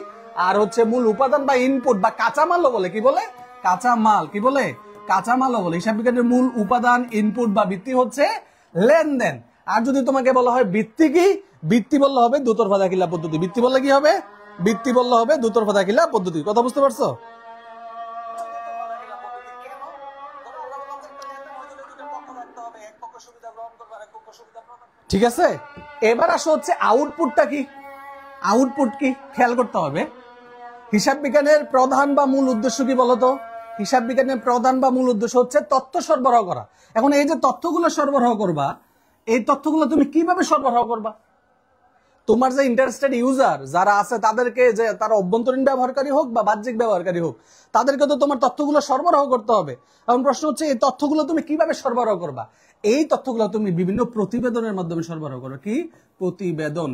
আর হচ্ছে মূল উপাদান বা ইনপুট বা কাঁচামালও বলে। কি বলে? কাঁচামাল। কি বলে? কাঁচামালও বলে। হিসাব বিজ্ঞানের মূল উপাদান, ইনপুট বা ভিত্তি হচ্ছে লেনদেন। আর যদি তোমাকে বলা হয় ভিত্তি কি, ভিত্তি বললে হবে দুতরফা দাখিলা পদ্ধতি। ভিত্তি বললে কি হবে? ভিত্তি বললে হবে দুতরফা দাখিলা পদ্ধতি। কথা বুঝতে পারছো? ঠিক আছে, এবার আসো হচ্ছে আউটপুটটা কি। আউটপুট কি খেয়াল করতে হবে। হিসাব বিজ্ঞানের প্রধান বা মূল উদ্দেশ্য কি বলতো? হিসাব বিজ্ঞানের প্রধান বা মূল উদ্দেশ্য হচ্ছে তথ্য সরবরাহ করা। এখন এই যে তথ্যগুলো সরবরাহ করবা, এই তথ্যগুলো তুমি কিভাবে সরবরাহ করবা? তোমার যে ইন্টারেস্টেড ইউজার যারা আছে, তাদেরকে, যে তারা অভ্যন্তরীণ ব্যবহারকারী হোক বা বাহ্যিক ব্যবহারকারী হোক, তাদেরকে তো তোমার তথ্যগুলো সরবরাহ করতে হবে। এখন প্রশ্ন হচ্ছে, এই তথ্যগুলো তুমি কিভাবে সরবরাহ করবা? এই তথ্যগুলো তুমি বিভিন্ন প্রতিবেদনের মাধ্যমে সরবরাহ করো। কি? প্রতিবেদন।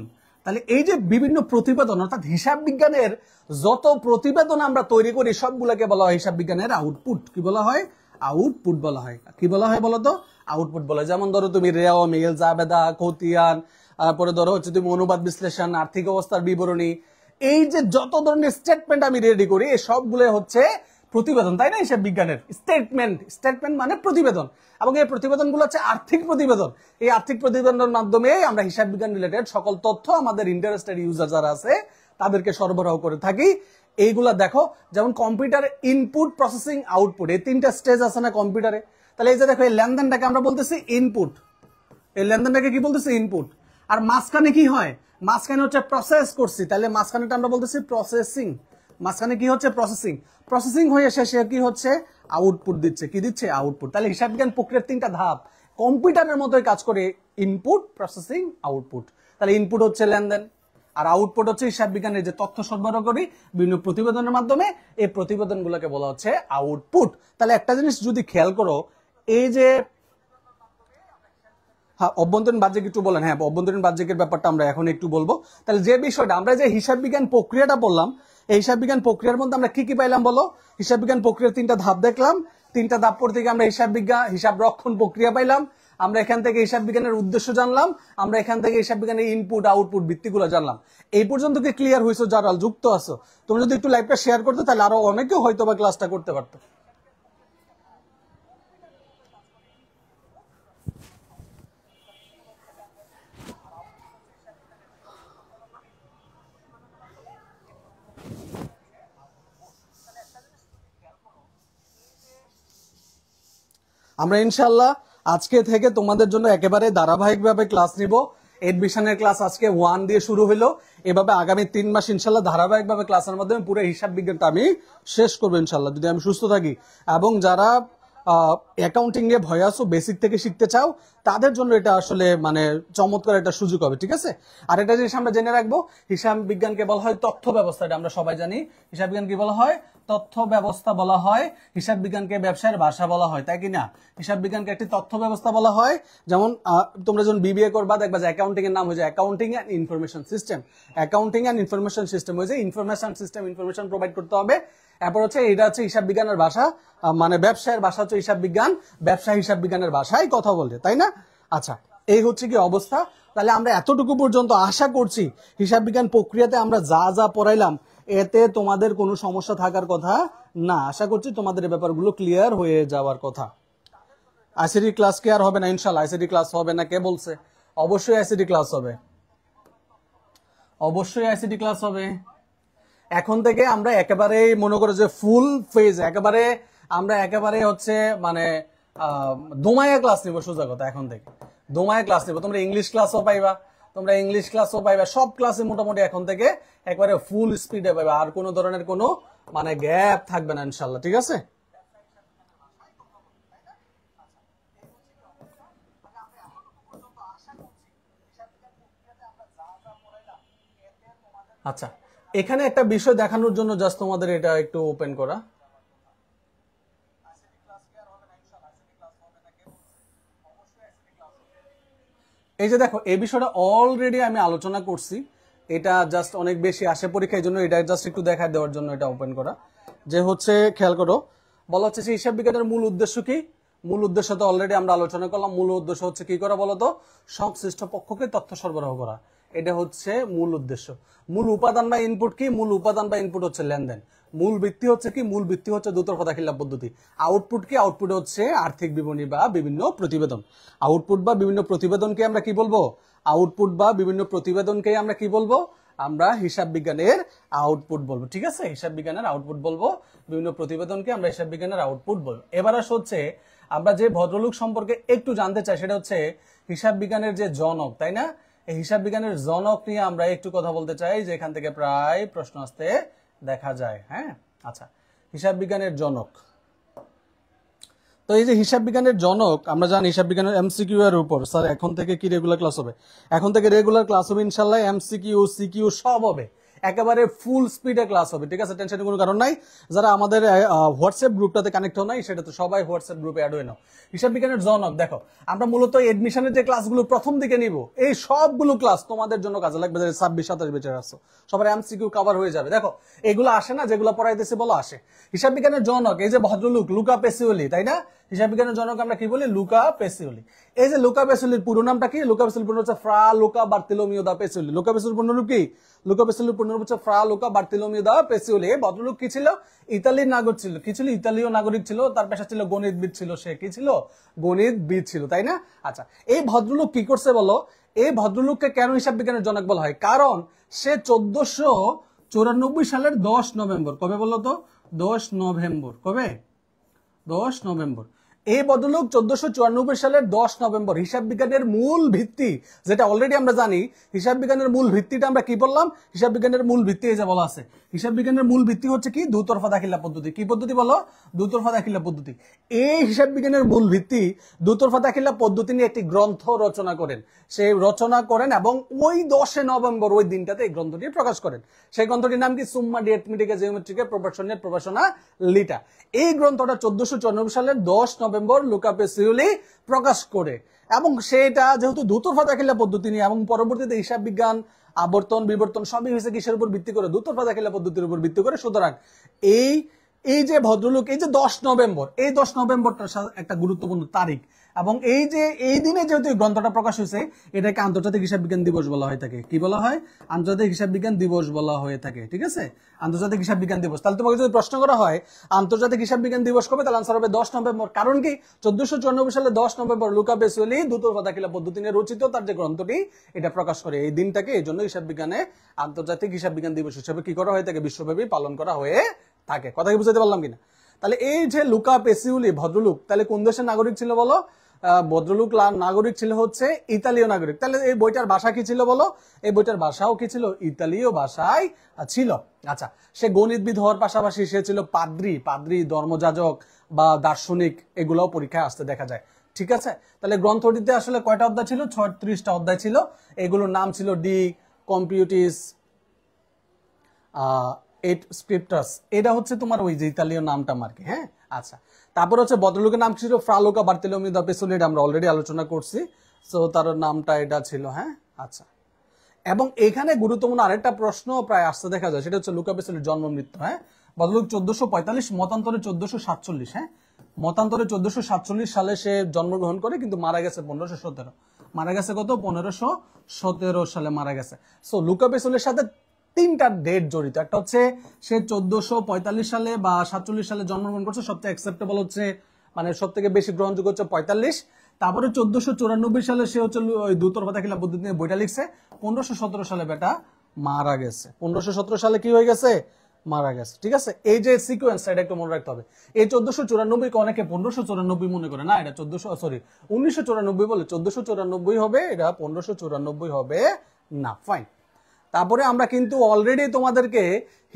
তাহলে এই যে বিভিন্ন প্রতিবেদন, অর্থাৎ হিসাব বিজ্ঞানের যত প্রতিবেদন আমরা তৈরি করি, সবগুলোকে বলা হয় হিসাব বিজ্ঞানের আউটপুট। কি বলা হয়? আউটপুট বলা হয়। কি বলা হয় বলতো? আউটপুট বলা হয়। যেমন ধরো তুমি রেওয়া, মিল, জাবেদা, খতিয়ান, তারপরে ধরো হচ্ছে তুমি অনুবাদ বিশ্লেষণ, আর্থিক অবস্থার বিবরণী, এই যে যত ধরনের স্টেটমেন্ট আমি রেডি করি, এই সবগুলো হচ্ছে প্রতিবেদন, তাই না? হিসাব বিজ্ঞানের স্টেটমেন্ট মানে প্রতিবেদন, এবং এই প্রতিবেদনগুলো হচ্ছে আর্থিক প্রতিবেদন। এই আর্থিক প্রতিবেদনের মাধ্যমে আমরা হিসাব বিজ্ঞান রিলেটেড সকল তথ্য আমাদের ইন্টারেস্টেড ইউজার যারা আছে তাদেরকে সরবরাহ করে থাকি। এইগুলা দেখো, যেমন কম্পিউটার ইনপুট, প্রসেসিং, আউটপুট, এই 3টা স্টেজ আছে না কম্পিউটারে। তাহলে এই যে দেখো, এই লেনদেনটাকে আমরা বলতেছি ইনপুট, এই লেনদেনটাকে কি বলতেছি? ইনপুট। আর মাঝখানে কি হয়? মাঝখানে হচ্ছে প্রসেস করছি, তাহলে মাঝখানেটা আমরা বলতেছি প্রসেসিং। মাঝখানে কি হচ্ছে? প্রসেসিং। প্রসেসিং হয়ে শেষে কি হচ্ছে? আউটপুট দিচ্ছে। কি দিচ্ছে? আউটপুট। তাহলে হিসাব বিজ্ঞান প্রক্রিয়ার 3টা ধাপ কম্পিউটারের মতোই কাজ করে, ইনপুট, প্রসেসিং, আউটপুট। তাহলে ইনপুট হচ্ছে লেনদেন, আর আউটপুট হচ্ছে হিসাব বিজ্ঞানের যে তথ্য সরবরাহ করি বিভিন্ন প্রতিবেদনের মাধ্যমে, এই প্রতিবেদনগুলোকে বলা হচ্ছে আউটপুট। তাহলে একটা জিনিস যদি খেয়াল করো, এই যে অভ্যন্তরীণ বাহ্যিক একটু বলেন। হ্যাঁ, অভ্যন্তরীণ বাহ্যিকের ব্যাপারটা আমরা এখন একটু বলবো। তাহলে যে বিষয়টা আমরা যে হিসাব বিজ্ঞান প্রক্রিয়াটা বললাম, এই হিসাব বিজ্ঞান প্রক্রিয়ার মধ্যে আমরা কি কি পাইলাম বলো? হিসাব বিজ্ঞান প্রক্রিয়ার 3টা ধাপ দেখলাম। 3টা ধাপ পর থেকে আমরা হিসাব রক্ষণ প্রক্রিয়া পাইলাম। আমরা এখান থেকে হিসাব বিজ্ঞানের উদ্দেশ্য জানলাম। আমরা এখান থেকে হিসাব বিজ্ঞানের ইনপুট, আউটপুট, ভিত্তিগুলো জানলাম। এই পর্যন্ত কি ক্লিয়ার হয়েছে? যারা যুক্ত আছো, তোমরা যদি একটু লাইভটা শেয়ার করতে, তাহলে আরো অনেকেও হয়তো বা ক্লাসটা করতে পারতো। আমরা ইনশাআল্লাহ আজকে থেকে তোমাদের জন্য একেবারে ধারাবাহিকভাবে ক্লাস নিব। এডমিশনের ক্লাস আজকে 1 দিয়ে শুরু হলো, এভাবে আগামী 3 মাস ইনশাআল্লাহ ধারাবাহিকভাবে ক্লাসের মাধ্যমে পুরো হিসাব বিজ্ঞানটা আমি শেষ করবো ইনশাআল্লাহ, যদি আমি সুস্থ থাকি। এবং যারা অ্যাকাউন্টিং নিয়ে ভয় আছো, বেসিক থেকে শিখতে চাও, তাদের জন্য এটা আসলে মানে চমৎকার একটা সুযোগ হবে। ঠিক আছে, আর একটা জিনিস আমরা জেনে রাখবো, হিসাব বিজ্ঞানকে বলা হয় তথ্য ব্যবস্থা। এটা আমরা সবাই জানি, হিসাব বিজ্ঞান কি বলা হয়? তথ্য ব্যবস্থা বলা হয়। হিসাব বিজ্ঞানকে ব্যবসায়ের ভাষা বলা হয়, তাই কি না? হিসাব বিজ্ঞানকে একটি তথ্য ব্যবস্থা বলা হয়। যেমন তোমরা যখন বিবিএ করবা, দেখবা যে অ্যাকাউন্টিং এর নাম হয়ে যায় accounting and information system. Accounting and information system হয়ে যায় ইনফরমেশন সিস্টেম, ইনফরমেশন প্রোভাইড করতে হবে। এরপর হচ্ছে এটা হচ্ছে হিসাব বিজ্ঞানের ভাষা, মানে ব্যবসায়ের ভাষা হচ্ছে হিসাব বিজ্ঞান, ব্যবসা হিসাব বিজ্ঞানের ভাষায় কথা বলে, তাই না? আচ্ছা, এই হচ্ছে কি অবস্থা। তাহলে আমরা এতটুকু পর্যন্ত আশা করছি হিসাব বিজ্ঞান প্রক্রিয়াতে আমরা যা যা পড়াইলাম এতে তোমাদের কোনো সমস্যা থাকার কথা না। আশা করছি তোমাদের এই ব্যাপারগুলো ক্লিয়ার হয়ে যাওয়ার কথা। আইসিডি ক্লাস কি আর হবে না? ইনশাল্লাহ আইসিডি ক্লাস হবে না, কে বলছে? অবশ্যই আইসিডি ক্লাস হবে, অবশ্যই আইসিডি ক্লাস হবে। এখন থেকে আমরা একেবারে মনে করো যে ফুল ফেজ একেবারে আমরা একেবারে হচ্ছে মানে দোমায়া ক্লাস নিব, সোজা কথা। এখন থেকে দোমায়া ক্লাস নিব, তোমরা ইংলিশ ক্লাসও পাইবা, তোমরা ইংলিশ ক্লাসও পাইবা, সব ক্লাসে মোটামুটি এখন থেকে একবারে ফুল স্পিডে পাইবা, আর কোনো ধরনের কোনো মানে গ্যাপ থাকবে না ইনশাল্লাহ, ঠিক আছে? আচ্ছা, এখানে একটা বিষয় দেখানোর জন্য জাস্ট তোমাদের এটা একটু ওপেন করা। এই যে দেখো, এই বিষয়টা অলরেডি আমি আলোচনা করছি, এটা জাস্ট অনেক বেশি আসে পরীক্ষা, এই জন্য এটা জাস্ট একটু দেখা দেওয়ার জন্য এটা ওপেন করা। যে হচ্ছে খেয়াল করো, বলা হচ্ছে যে হিসাব বিজ্ঞানের মূল উদ্দেশ্য কি? মূল উদ্দেশ্য তো অলরেডি আমরা আলোচনা করলাম। মূল উদ্দেশ্য হচ্ছে কি করা বলতো? সংশ্লিষ্ট পক্ষকে তথ্য সরবরাহ করা, এটা হচ্ছে মূল উদ্দেশ্য। মূল উপাদান বা ইনপুট কি? মূল উপাদান বা ইনপুট হচ্ছে লেনদেন। মূল ভিত্তি হচ্ছে কি? মূল ভিত্তি হচ্ছে দুতরফা দাখিলা পদ্ধতি। আউটপুট কি? আউটপুট হচ্ছে আর্থিক বিবরণী বা বিভিন্ন প্রতিবেদন। আউটপুট বা বিভিন্ন প্রতিবেদনকে আমরা কি বলবো? আউটপুট বা বিভিন্ন প্রতিবেদনকে আমরা কি বলবো? আমরা হিসাব বিজ্ঞানের আউটপুট বলবো, ঠিক আছে? হিসাব বিজ্ঞানের আউটপুট বলবো, বিভিন্ন প্রতিবেদনকে আমরা হিসাব বিজ্ঞানের আউটপুট বলবো। এবার হচ্ছে আমরা যে ভদ্রলোক সম্পর্কে একটু জানতে চাই, সেটা হচ্ছে হিসাব বিজ্ঞানের যে জনক, তাই না? এই হিসাব বিজ্ঞানের জনক নিয়ে আমরা একটু কথা বলতে চাই, যে এখান থেকে প্রায় প্রশ্ন আসতে দেখা যায়। হ্যাঁ, আচ্ছা, হিসাব বিজ্ঞানের জনক। তো এই যে হিসাব বিজ্ঞানের জনক, আমরা জানি হিসাব বিজ্ঞানের এমসিকিউ এর উপর স্যার এখন থেকে কি রেগুলার ক্লাস হবে? এখন থেকে রেগুলার ক্লাস হবে ইনশাল্লাহ, এমসিকিউ সিকিউ সব হবে, একেবারে ফুল স্পিডে ক্লাস হবে, ঠিক আছে? টেনশনের কোনো কারণ নাই। যারা আমাদের হোয়াটসঅ্যাপ গ্রুপটাতে কানেক্ট হও নাই, সেটা তো সবাই হোয়াটসঅ্যাপ গ্রুপে অ্যাড হয়ে নাও। হিসাব বিজ্ঞানের জনক দেখো, আমরা মূলত এডমিশনের যে ক্লাসগুলো প্রথম দিকে নিব, এই সবগুলো ক্লাস তোমাদের জন্য কাজে লাগবে, যারা 26-27 বেচার আসছো, সবার এমসিকিউ কভার হয়ে যাবে। দেখো, এগুলো আসে না, যেগুলো পড়াইতেছে বলো আসে। হিসাব বিজ্ঞানের জনক এই যে ভদ্রলোক লুকা পেসিওলি, তাই না? হিসাব বিজ্ঞানের জনক আমরা কি বলি? Luka Pacioli. এই যে লুকা পেসিওলির পুরো নামটা কি? লুকা পেসিওলির পুরো হচ্ছে ফ্রা লুকা বার্তিলোমিও দা পেসিওলি। লুকা পেসিওলির পূর্ণরূপ কি? লুকা পেসিওলির পূর্ণরূপ হচ্ছে ফ্রা লুকা বার্তিলোমিও দা পেসিওলি। এই ভদ্রলোক কি ছিল? ইতালির নাগরিক ছিল। কি ছিল? ইতালীয় নাগরিক ছিল। তার পেশা ছিল গণিতবিদ ছিল। সে কি ছিল? গণিতবিদ ছিল, তাই না? আচ্ছা, এই ভদ্রলোক কি করছে বলো? এই ভদ্রলোককে কেন হিসাব বিজ্ঞানের জনক বলা হয়? কারণ সে 1494 সালের 10 নভেম্বর, কবে বলো তো? 10 নভেম্বর, কবে? 10 নভেম্বর। এই ভদ্রলোক 1494 সালের 10 নভেম্বর হিসাব বিজ্ঞানের মূল ভিত্তি, যেটা অলরেডি আমরা জানি, হিসাব বিজ্ঞানের মূল ভিত্তিটা আমরা কি বললাম? হিসাব বিজ্ঞানের মূল ভিত্তি এই যে বলা আছে, হিসাব বিজ্ঞানের মূল ভিত্তি হচ্ছে কি? দুতরফা দাখিলা পদ্ধতি। কি পদ্ধতি বলো? দুতরফা দাখিলা পদ্ধতি। এই হিসাব বিজ্ঞানের মূল ভিত্তি দুতরফা দাখিলা পদ্ধতি নিয়ে একটি গ্রন্থ রচনা করেন। সেই রচনা করেন এবং ওই 10 নভেম্বর ওই দিনটাতে এই গ্রন্থটি প্রকাশ করেন। সেই গ্রন্থটির নাম কি? সুম্মা ডি অ্যারিথমেটিকা জিওমেট্রিকা প্রপোর্শনের প্রভাষণা লিটা। এই গ্রন্থটা 1494 সালের 10 নভেম্বর লুকা পেসিওলি প্রকাশ করে, এবং সেটা যেহেতু দুতরফা দাখিলা পদ্ধতি নিয়ে, এবং পরবর্তীতে হিসাব বিজ্ঞান আবর্তন বিবর্তন সবই হয়েছে কিসের উপর ভিত্তি করে? দুতরফা দাখিলা পদ্ধতির উপর ভিত্তি করে। সুতরাং এই যে ভদ্রলোক, এই যে 10 নভেম্বর, এই 10 নভেম্বরটা একটা গুরুত্বপূর্ণ তারিখ, এবং এই যে এই দিনে যেহেতু এই গ্রন্থটা প্রকাশ হয়েছে, এটাকে আন্তর্জাতিক হিসাব বিজ্ঞান দিবস বলা হয়ে থাকে। কি বলা হয়? আন্তর্জাতিক হিসাব বিজ্ঞান দিবস বলা হয়ে থাকে, ঠিক আছে? আন্তর্জাতিক হিসাব বিজ্ঞান দিবস। তাহলে তোমাকে যদি প্রশ্ন করা হয় আন্তর্জাতিক হিসাব বিজ্ঞান দিবস কবে, তাহলে আনসার হবে 10 নভেম্বর। কারণ কি? 1494 সালে 10 নভেম্বর লুকা পেসিওলি দুতরফা দাখিলা পদ্ধতি নিয়ে রচিত তার যে গ্রন্থটি, এটা প্রকাশ করে এই দিনটাকে, এই জন্য হিসাব বিজ্ঞানে আন্তর্জাতিক হিসাব বিজ্ঞান দিবস হিসেবে কি করা হয়ে থাকে? বিশ্বব্যাপী পালন করা হয়ে থাকে। কথা কি বুঝাতে পারলাম কিনা? তাহলে এই যে লুকা পেসিওলি ভদ্রলোক, তাহলে কোন দেশের নাগরিক ছিল বলো? ভদ্রলোক নাগরিক ছিল হচ্ছে ইতালীয় নাগরিক। তাহলে এই বইটার ভাষা কি ছিল বলো? এই বইটার ভাষাও কি ছিল? ইতালীয় ভাষায় ছিল। আচ্ছা, সে গণিতবিদ হওয়ার পাশাপাশি সে ছিল পাদ্রী, ধর্মযাজক বা দার্শনিক, এগুলোও পরীক্ষায় আসতে দেখা যায়, ঠিক আছে? তাহলে গ্রন্থটিতে আসলে কয়টা অধ্যায় ছিল? 36টা অধ্যায় ছিল। এগুলোর নাম ছিল ডি কম্পিউটিস এইট স্ক্রিপ্টাস। এটা হচ্ছে তোমার ওই যে ইতালীয় নামটা মার্কে। হ্যাঁ, আচ্ছা। তারপর হচ্ছে ভদ্রলোকের নাম ছিল ফ্রা লুকা বার্তিলোমিও দা পেসিওলি, আমরা অলরেডি আলোচনা করছি। সো তার নামটা এটা ছিল। হ্যাঁ, আচ্ছা। এবং এখানে গুরুত্বপূর্ণ আরেকটা প্রশ্ন প্রায় আসতে দেখা যায়, সেটা হচ্ছে লুকা পেসিওলির জন্ম মৃত্যু। হ্যাঁ, ভদ্রলোক 1445, মতান্তরে 1447। হ্যাঁ, মতান্তরে 1447 সালে সে জন্মগ্রহণ করে, কিন্তু মারা গেছে 1517। মারা গেছে কত? 1517 সালে মারা গেছে। সো লুকা পেসোলের সাথে তিনটা ডেট জড়িত। একটা হচ্ছে সে 1445 সালে বা 47 সালে জন্মগ্রহণ করছে, সবচেয়ে অ্যাকসেপ্টেবল হচ্ছে, মানে সব থেকে বেশি গ্রহণযোগ্য হচ্ছে 45। তারপরে 1494 সালে সে হচ্ছে ওই দুতরফা দাখিলা পদ্ধতি নিয়ে বইটা লিখছে। 1517 সালে বেটা মারা গেছে। 1517 সালে কি হয়ে গেছে? মারা গেছে। ঠিক আছে, এই যে সিকোয়েন্স এটা একটু মনে রাখতে হবে। এই 1494 কে অনেকে 1594 মনে করে, না, এটা 1994 বলে 1494 হবে, এটা 1594 হবে না। ফাইন। তারপরে আমরা কিন্তু অলরেডি তোমাদেরকে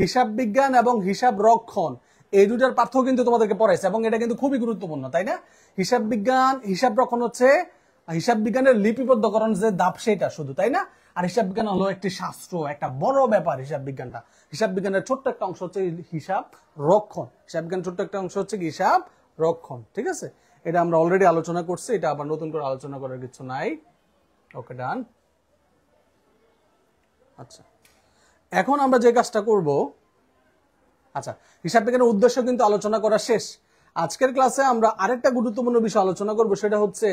হিসাব বিজ্ঞান এবং হিসাব রক্ষণ এই দুটার পার্থক্য কিন্তু তোমাদেরকে পড়াইছে, এবং এটা কিন্তু খুবই গুরুত্বপূর্ণ, তাই না? হিসাব বিজ্ঞান, হিসাব রক্ষণ হচ্ছে হিসাব বিজ্ঞানের লিপিবদ্ধকরণ যে ধাপ সেটা শুধু, তাই না? আর হিসাব বিজ্ঞান হলো একটি শাস্ত্র, একটা বড় ব্যাপার হিসাব বিজ্ঞানটা। হিসাব বিজ্ঞানের ছোট্ট একটা অংশ হচ্ছে হিসাব রক্ষণ। হিসাব বিজ্ঞানের ছোট্ট একটা অংশ হচ্ছে হিসাব রক্ষণ। ঠিক আছে, এটা আমরা অলরেডি আলোচনা করছি, এটা আবার নতুন করে আলোচনা করার কিছু নাই। ওকে, ডান। আচ্ছা, এখন আমরা যে কাজটা করব, আচ্ছা, হিসাব বিজ্ঞানের উদ্দেশ্য কিন্তু আলোচনা করা শেষ। আজকের ক্লাসে আমরা আরেকটা গুরুত্বপূর্ণ বিষয় আলোচনা করব, সেটা হচ্ছে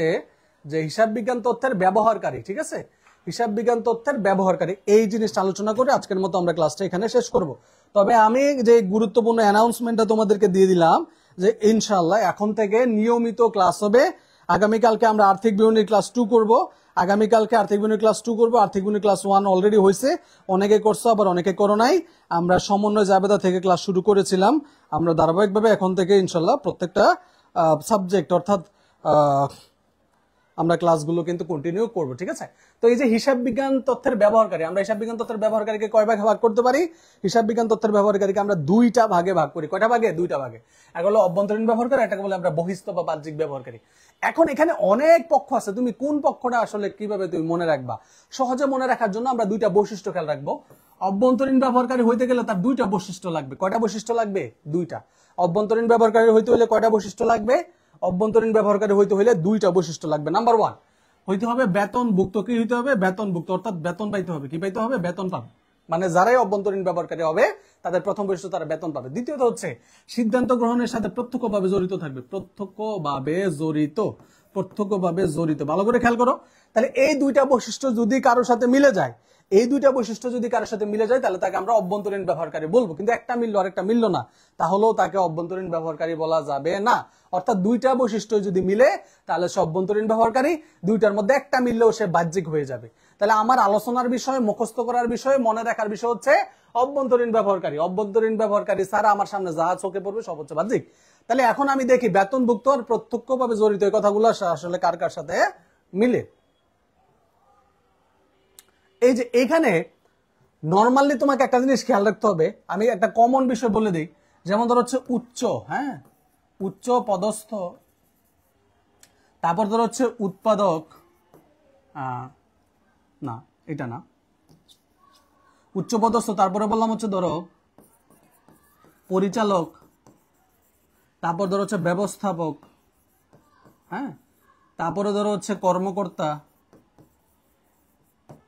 যে হিসাব বিজ্ঞান তথ্যের ব্যবহারকারী। ঠিক আছে, হিসাব বিজ্ঞান তথ্যের ব্যবহারকারী, এই জিনিসটা আলোচনা করে আজকের মতো আমরা ক্লাসটা এখানে শেষ করব। তবে আমি যে গুরুত্বপূর্ণ অ্যানাউন্সমেন্টটা তোমাদেরকে দিয়ে দিলাম যে ইনশাআল্লাহ এখন থেকে নিয়মিত ক্লাস হবে। আগামীকালকে আমরা আর্থিক বিবরণী ক্লাস 2 করব। আগামীকালকে আর্থিক বিবরণী ক্লাস 2 করব। আর্থিক বিবরণী ক্লাস 1 অলরেডি হয়েছে, অনেকে করছো আবার অনেকে করো নাই। আমরা সমন্বয় জাবেদা থেকে ক্লাস শুরু করেছিলাম। আমরা ধারাবাহিকভাবে এখন থেকে ইনশাআল্লাহ প্রত্যেকটা সাবজেক্ট অর্থাৎ আমরা ক্লাসগুলো কিন্তু কন্টিনিউ করব। ঠিক আছে, তো এই যে হিসাব বিজ্ঞান তথ্যের ব্যবহারকারী, আমরা হিসাব বিজ্ঞান তথ্যের ব্যবহারকারীকে কয় ভাগে ভাগ করতে পারি? হিসাব বিজ্ঞান তথ্যের ব্যবহারকারীকে আমরা দুইটা ভাগে ভাগ করি। কয়টা ভাগে? দুইটা ভাগে। এক হলো অভ্যন্তরীণ ব্যবহারকারী, এটাকে বলে আমরা বহিস্থ বা বাহ্যিক ব্যবহারকারী। এখন এখানে অনেক পক্ষ আছে, তুমি কোন পক্ষটা আসলে কিভাবে তুমি মনে রাখবা? সহজে মনে রাখার জন্য আমরা দুইটা বৈশিষ্ট্য খেয়াল রাখবো। অভ্যন্তরীণ ব্যবহারকারী হইতে গেলে তার দুইটা বৈশিষ্ট্য লাগবে। কয়টা বৈশিষ্ট্য লাগবে? দুইটা। অভ্যন্তরীণ ব্যবহারকারী হইতে হলে কয়টা বৈশিষ্ট্য লাগবে? অভ্যন্তরীণ ব্যবহারকারী হইতে হলে দুইটা বৈশিষ্ট্য লাগবে। নাম্বার 1 হইতে হবে বেতনভুক্ত। কি হইতে হবে? বেতনভুক্ত, অর্থাৎ বেতন পাইতে হবে। কি পাইতে হবে? বেতন পাবে। মানে যারাই অভ্যন্তরীণ ব্যবহারকারী হবে তাদের প্রথম বৈশিষ্ট্য তারা বেতন পাবে। দ্বিতীয়ত হচ্ছে সিদ্ধান্ত গ্রহণের সাথে প্রত্যক্ষভাবে জড়িত থাকবে। প্রত্যক্ষভাবে জড়িত, প্রত্যক্ষভাবে জড়িত। ভালো করে খেয়াল করো। তাহলে এই দুইটা বৈশিষ্ট্য যদি কারোর সাথে মিলে যায়, এই দুইটা বৈশিষ্ট্য যদি কারোর সাথে মিলে যায়, তাহলে তাকে আমরা অভ্যন্তরীণ ব্যবহারকারী বলবো। কিন্তু একটা মিললো আর একটা মিললো না, তাহলেও তাকে অভ্যন্তরীণ ব্যবহারকারী বলা যাবে না। অর্থাৎ দুইটা বৈশিষ্ট্য যদি মিলে তাহলে সে অভ্যন্তরীণ ব্যবহারকারী, দুইটার মধ্যে একটা মিললেও সে বাহ্যিক হয়ে যাবে। তাহলে আমার আলোচনার বিষয়, মুখস্থ করার বিষয়, মনে রাখার বিষয় হচ্ছে অভ্যন্তরীণ ব্যবহারকারী। অভ্যন্তরীণ ব্যবহারকারী ছাড়া আমার সামনে যা চোখে পড়বে সব হচ্ছে বাহ্যিক। তাহলে এখন আমি দেখি বেতনভুক্ত আর প্রত্যক্ষভাবে জড়িত এই কথাগুলো আসলে কার কার সাথে মিলে। এই যে এখানে নর্মালি তোমাকে একটা জিনিস খেয়াল রাখতে হবে, আমি একটা কমন বিষয় বলে দিই। যেমন ধর হচ্ছে উচ্চ, হ্যাঁ, উচ্চ পদস্থ, তারপর ধর হচ্ছে উৎপাদক, না এটা না, উচ্চ পদস্থ, তারপরে বললাম হচ্ছে ধরো পরিচালক, তারপর ধরো হচ্ছে ব্যবস্থাপক, হ্যাঁ, তারপরে ধরো হচ্ছে কর্মকর্তা।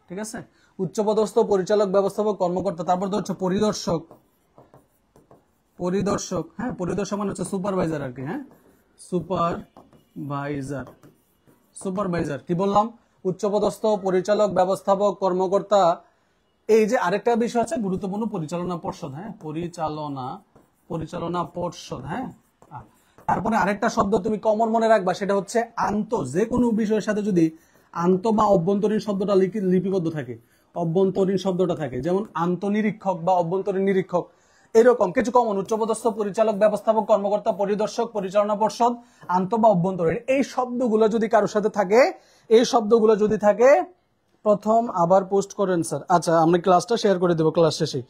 ঠিক আছে, উচ্চপদস্থ, পরিচালক, ব্যবস্থাপক, কর্মকর্তা, তারপর ধরো হচ্ছে পরিদর্শক। পরিদর্শক, হ্যাঁ, পরিদর্শক মানে হচ্ছে সুপারভাইজার আর কি। হ্যাঁ, সুপারভাইজার, সুপারভাইজার। কি বললাম? উচ্চপদস্থ, পরিচালক, ব্যবস্থাপক, কর্মকর্তা। এই যে আরেকটা বিষয় আছে গুরুত্বপূর্ণ, পরিচালনা পর্ষদ। হ্যাঁ, পরিচালনা পর্ষদ। হ্যাঁ, তারপরে আরেকটা শব্দ তুমি কমন মনে রাখবা, সেটা হচ্ছে আন্ত। যে কোনো বিষয়ের সাথে যদি আন্ত বা অভ্যন্তরীণ শব্দটা লিপিবদ্ধ থাকে, অভ্যন্তরীণ শব্দটা থাকে, যেমন আন্তঃনিরীক্ষক বা অভ্যন্তরীণ নিরীক্ষক, এরকম কিছু কমন। উচ্চপদস্থ, পরিচালক, ব্যবস্থাপক, কর্মকর্তা, পরিদর্শক, পরিচালনা পর্ষদ, আন্ত বা অভ্যন্তরীণ, এই শব্দগুলো যদি কারোর সাথে থাকে, এই শব্দগুলো যদি থাকে, প্রথম আবার পোস্ট করেন স্যার। আচ্ছা, আমি ক্লাসটা শেয়ার করে দেবো ক্লাস শেষে।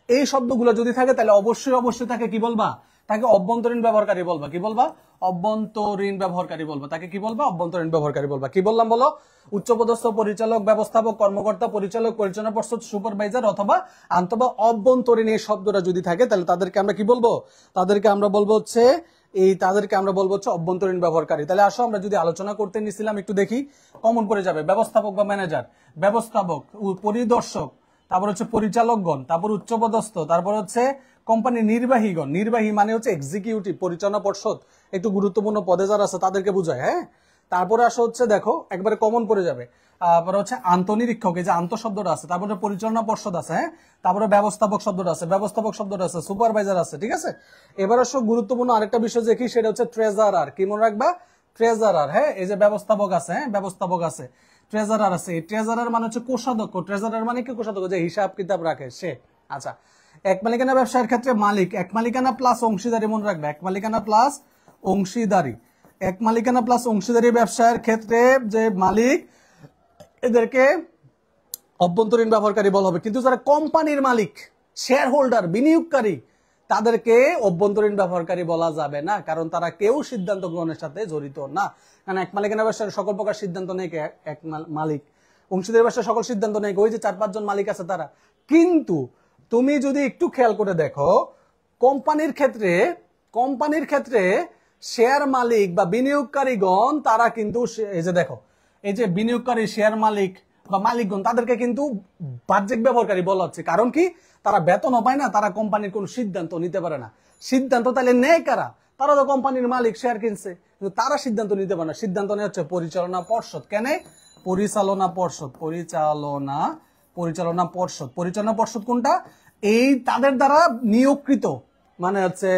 এই শব্দগুলো যদি থাকে তাহলে অবশ্যই অবশ্যই তাকে কি বলবা? তাকে অভ্যন্তরীণ ব্যবহারকারী বলবা। কি বলবা? অভ্যন্তরীণ ব্যবহারকারী বলবা। তাকে কি বলবা? অভ্যন্তরীণ ব্যবহারকারী বলবা। কি বললাম বলো? উচ্চপদস্থ, পরিচালক, ব্যবস্থাপক, কর্মকর্তা, পরিচালক, পরিচালনা পর্ষদ, সুপারভাইজার অথবা আন্ত বা অভ্যন্তরীণ এই শব্দটা যদি থাকে তাহলে তাদেরকে আমরা কি বলবো? তাদেরকে আমরা বলবো হচ্ছে অভ্যন্তরীণ ব্যবহারকারী। তাহলে আসো আমরা যদি আলোচনা করতে নিছিলাম একটু দেখি, কমন পড়ে যাবে। ব্যবস্থাপক বা ম্যানেজার, ব্যবস্থাপক, পরিদর্শক, তারপর হচ্ছে পরিচালকগণ, তারপর উচ্চপদস্থ, তারপর হচ্ছে কোম্পানির নির্বাহীগণ, নির্বাহী মানে হচ্ছে এক্সিকিউটিভ, পরিচালনা পর্ষদ, একটু গুরুত্বপূর্ণ পদে যারা আছে তাদেরকে বোঝায়। হ্যাঁ, তারপরে আসা হচ্ছে দেখো একবারে কমন পড়ে যাবে, তারপরে হচ্ছে আন্তঃনিরীক্ষক, এই যে আন্ত শব্দটা আছে, তারপরে পরিচালনা পর্ষদ আছে, হ্যাঁ, তারপরে ব্যবস্থাপক শব্দটা আছে, ব্যবস্থাপক শব্দটা আছে, সুপারভাইজার আছে, ঠিক আছে। এবার আসো গুরুত্বপূর্ণ আরেকটা বিষয় দেখি, সেটা হচ্ছে ট্রেজারার। কি মনে রাখবা? ট্রেজারার। হ্যাঁ, এই যে ব্যবস্থাপক আছে, হ্যাঁ, ব্যবস্থাপক আছে, ট্রেজারার আছে। এই ট্রেজারার মানে হচ্ছে কোষাধ্যক্ষ। ট্রেজারার মানে কি? কোষাধ্যক্ষ, যে হিসাব কিতাব রাখে সে। আচ্ছা, এক মালিকানা ব্যবসায়ের ক্ষেত্রে মালিক, এক মালিকানা প্লাস অংশীদারি মনে রাখবে, এক মালিকানা প্লাস অংশীদারি। এক মালিকানা প্লাস অংশীদারি ব্যবসায়ের ক্ষেত্রে যে মালিক, এদেরকে অভ্যন্তরীণ ব্যবহারকারী বলা হবে। কিন্তু যারা কোম্পানির মালিক, শেয়ার হোল্ডার, বিনিয়োগকারী, তাদেরকে অভ্যন্তরীণ ব্যবহারকারী বলা যাবে না, কারণ তারা কেউ সিদ্ধান্ত গ্রহণের সাথে জড়িত না। কারণ এক মালিকানা ব্যবসার সকল প্রকার সিদ্ধান্ত নেই এক মালিক, অংশীদারি ব্যবসার সকল সিদ্ধান্ত নেই ওই যে 4-5 জন মালিক আছে তারা। কিন্তু তুমি যদি একটু খেয়াল করে দেখো, কোম্পানির ক্ষেত্রে শেয়ার মালিক বা বিনিয়োগকারীগণ তারা কিন্তু, এই যে দেখো, এই যে বিনিয়োগকারী, শেয়ার মালিক বা মালিকগণ, তাদেরকে কিন্তু বাহ্যিক ব্যবহারকারী বলা হচ্ছে। কারণ কি? তারা বেতনও পায় না, তারা কোম্পানির কোন সিদ্ধান্ত নিতে পারে না। সিদ্ধান্ত তাহলে নেয় কারা? তারা তো কোম্পানির মালিক, শেয়ার কিনছে, কিন্তু তারা সিদ্ধান্ত নিতে পারে না। সিদ্ধান্ত নেওয়া হচ্ছে পরিচালনা পর্ষদ। কেন? পরিচালনা পর্ষদ কোনটা? এই তাদের দ্বারা নিয়োগকৃত, মানে হচ্ছে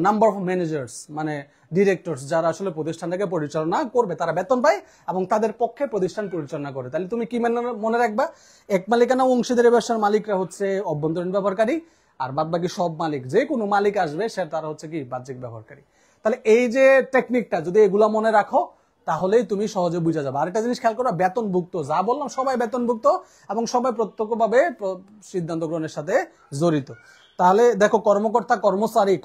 নাম্বার অফ ম্যানেজার্স, মানে ডিরেক্টরস, যারা আসলে প্রতিষ্ঠানটাকে পরিচালনা করবে, তারা বেতন পায় এবং তাদের পক্ষে প্রতিষ্ঠান পরিচালনা করে। তাহলে তুমি কি মনে রাখবা? এক মালিকানা অংশীদারি ব্যবসার মালিকরা হচ্ছে অভ্যন্তরীণ ব্যবহারকারী, আর বাদ বাকি সব মালিক, যে কোনো মালিক আসবে সে তারা হচ্ছে কি? বাহ্যিক ব্যবহারকারী। তাহলে এই যে টেকনিকটা যদি এগুলা মনে রাখো, তাহলেই তুমি সহজে বুঝা যাবে। আরেকটা জিনিস খেয়াল করো, বেতনভুক্ত, যা বললাম সবাই বেতনভুক্ত এবং সবাই প্রত্যক্ষভাবে সিদ্ধান্ত গ্রহণের সাথে জড়িত। তাহলে দেখো, কর্মকর্তা,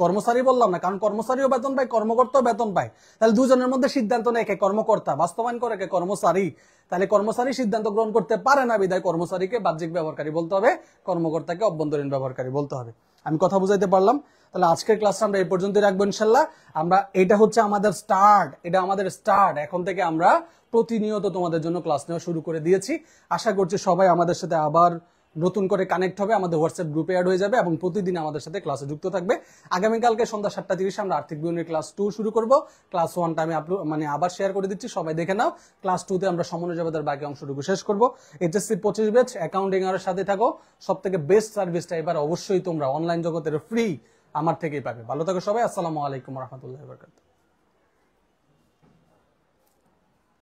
কর্মচারী বললাম না, কারণ কর্মচারীও বেতন পায়, কর্মকর্তাও বেতন পায়। তাহলে দুজনের মধ্যে সিদ্ধান্ত নেয় কে? কর্মকর্তা। বাস্তবায়ন করে কে? কর্মচারী। তাহলে কর্মচারী সিদ্ধান্ত গ্রহণ করতে পারে না, বিধায় কর্মচারীকে বাহ্যিক ব্যবহারকারী বলতে হবে, কর্মকর্তাকে অভ্যন্তরীণ ব্যবহারকারী বলতে হবে। আমি কথা বুঝাইতে পারলাম? তাহলে আজকের ক্লাসটা আমরা এই পর্যন্তই রাখবো ইনশাল্লাহ। এটা হচ্ছে আমাদের স্টার্ট। এখন থেকে আমরা প্রতিনিয়ত তোমাদের জন্য ক্লাস নেওয়া শুরু করে দিয়েছি। আশা করছি সবাই আমাদের সাথে আবার নতুন করে কানেক্ট হবে, আমাদের হোয়াটসঅ্যাপ গ্রুপে অ্যাড হয়ে যাবে এবং প্রতিদিন আমাদের সাথে ক্লাসে যুক্ত থাকবে। আগামীকালকে সন্ধ্যা 7:30 আমরা আর্থিক বিবরণী ক্লাস 2 শুরু করব। ক্লাস 1টা আমি আবার শেয়ার করে দিচ্ছি, সবাই দেখে নাও। ক্লাস 2তে আমরা সমন্বয়বাদের বাকি অংশটুকু শেষ করব। এইচএসসি 25 ব্যাচ অ্যাকাউন্টিং এর সাথে থাকো। সবথেকে বেস্ট সার্ভিসটা এবার অবশ্যই তোমরা অনলাইন জগতের ফ্রি আমার থেকেই পাবে। ভালো থাকো সবাই। আসসালামু আলাইকুম ওয়া রাহমাতুল্লাহি ওয়া বারাকাতুহু।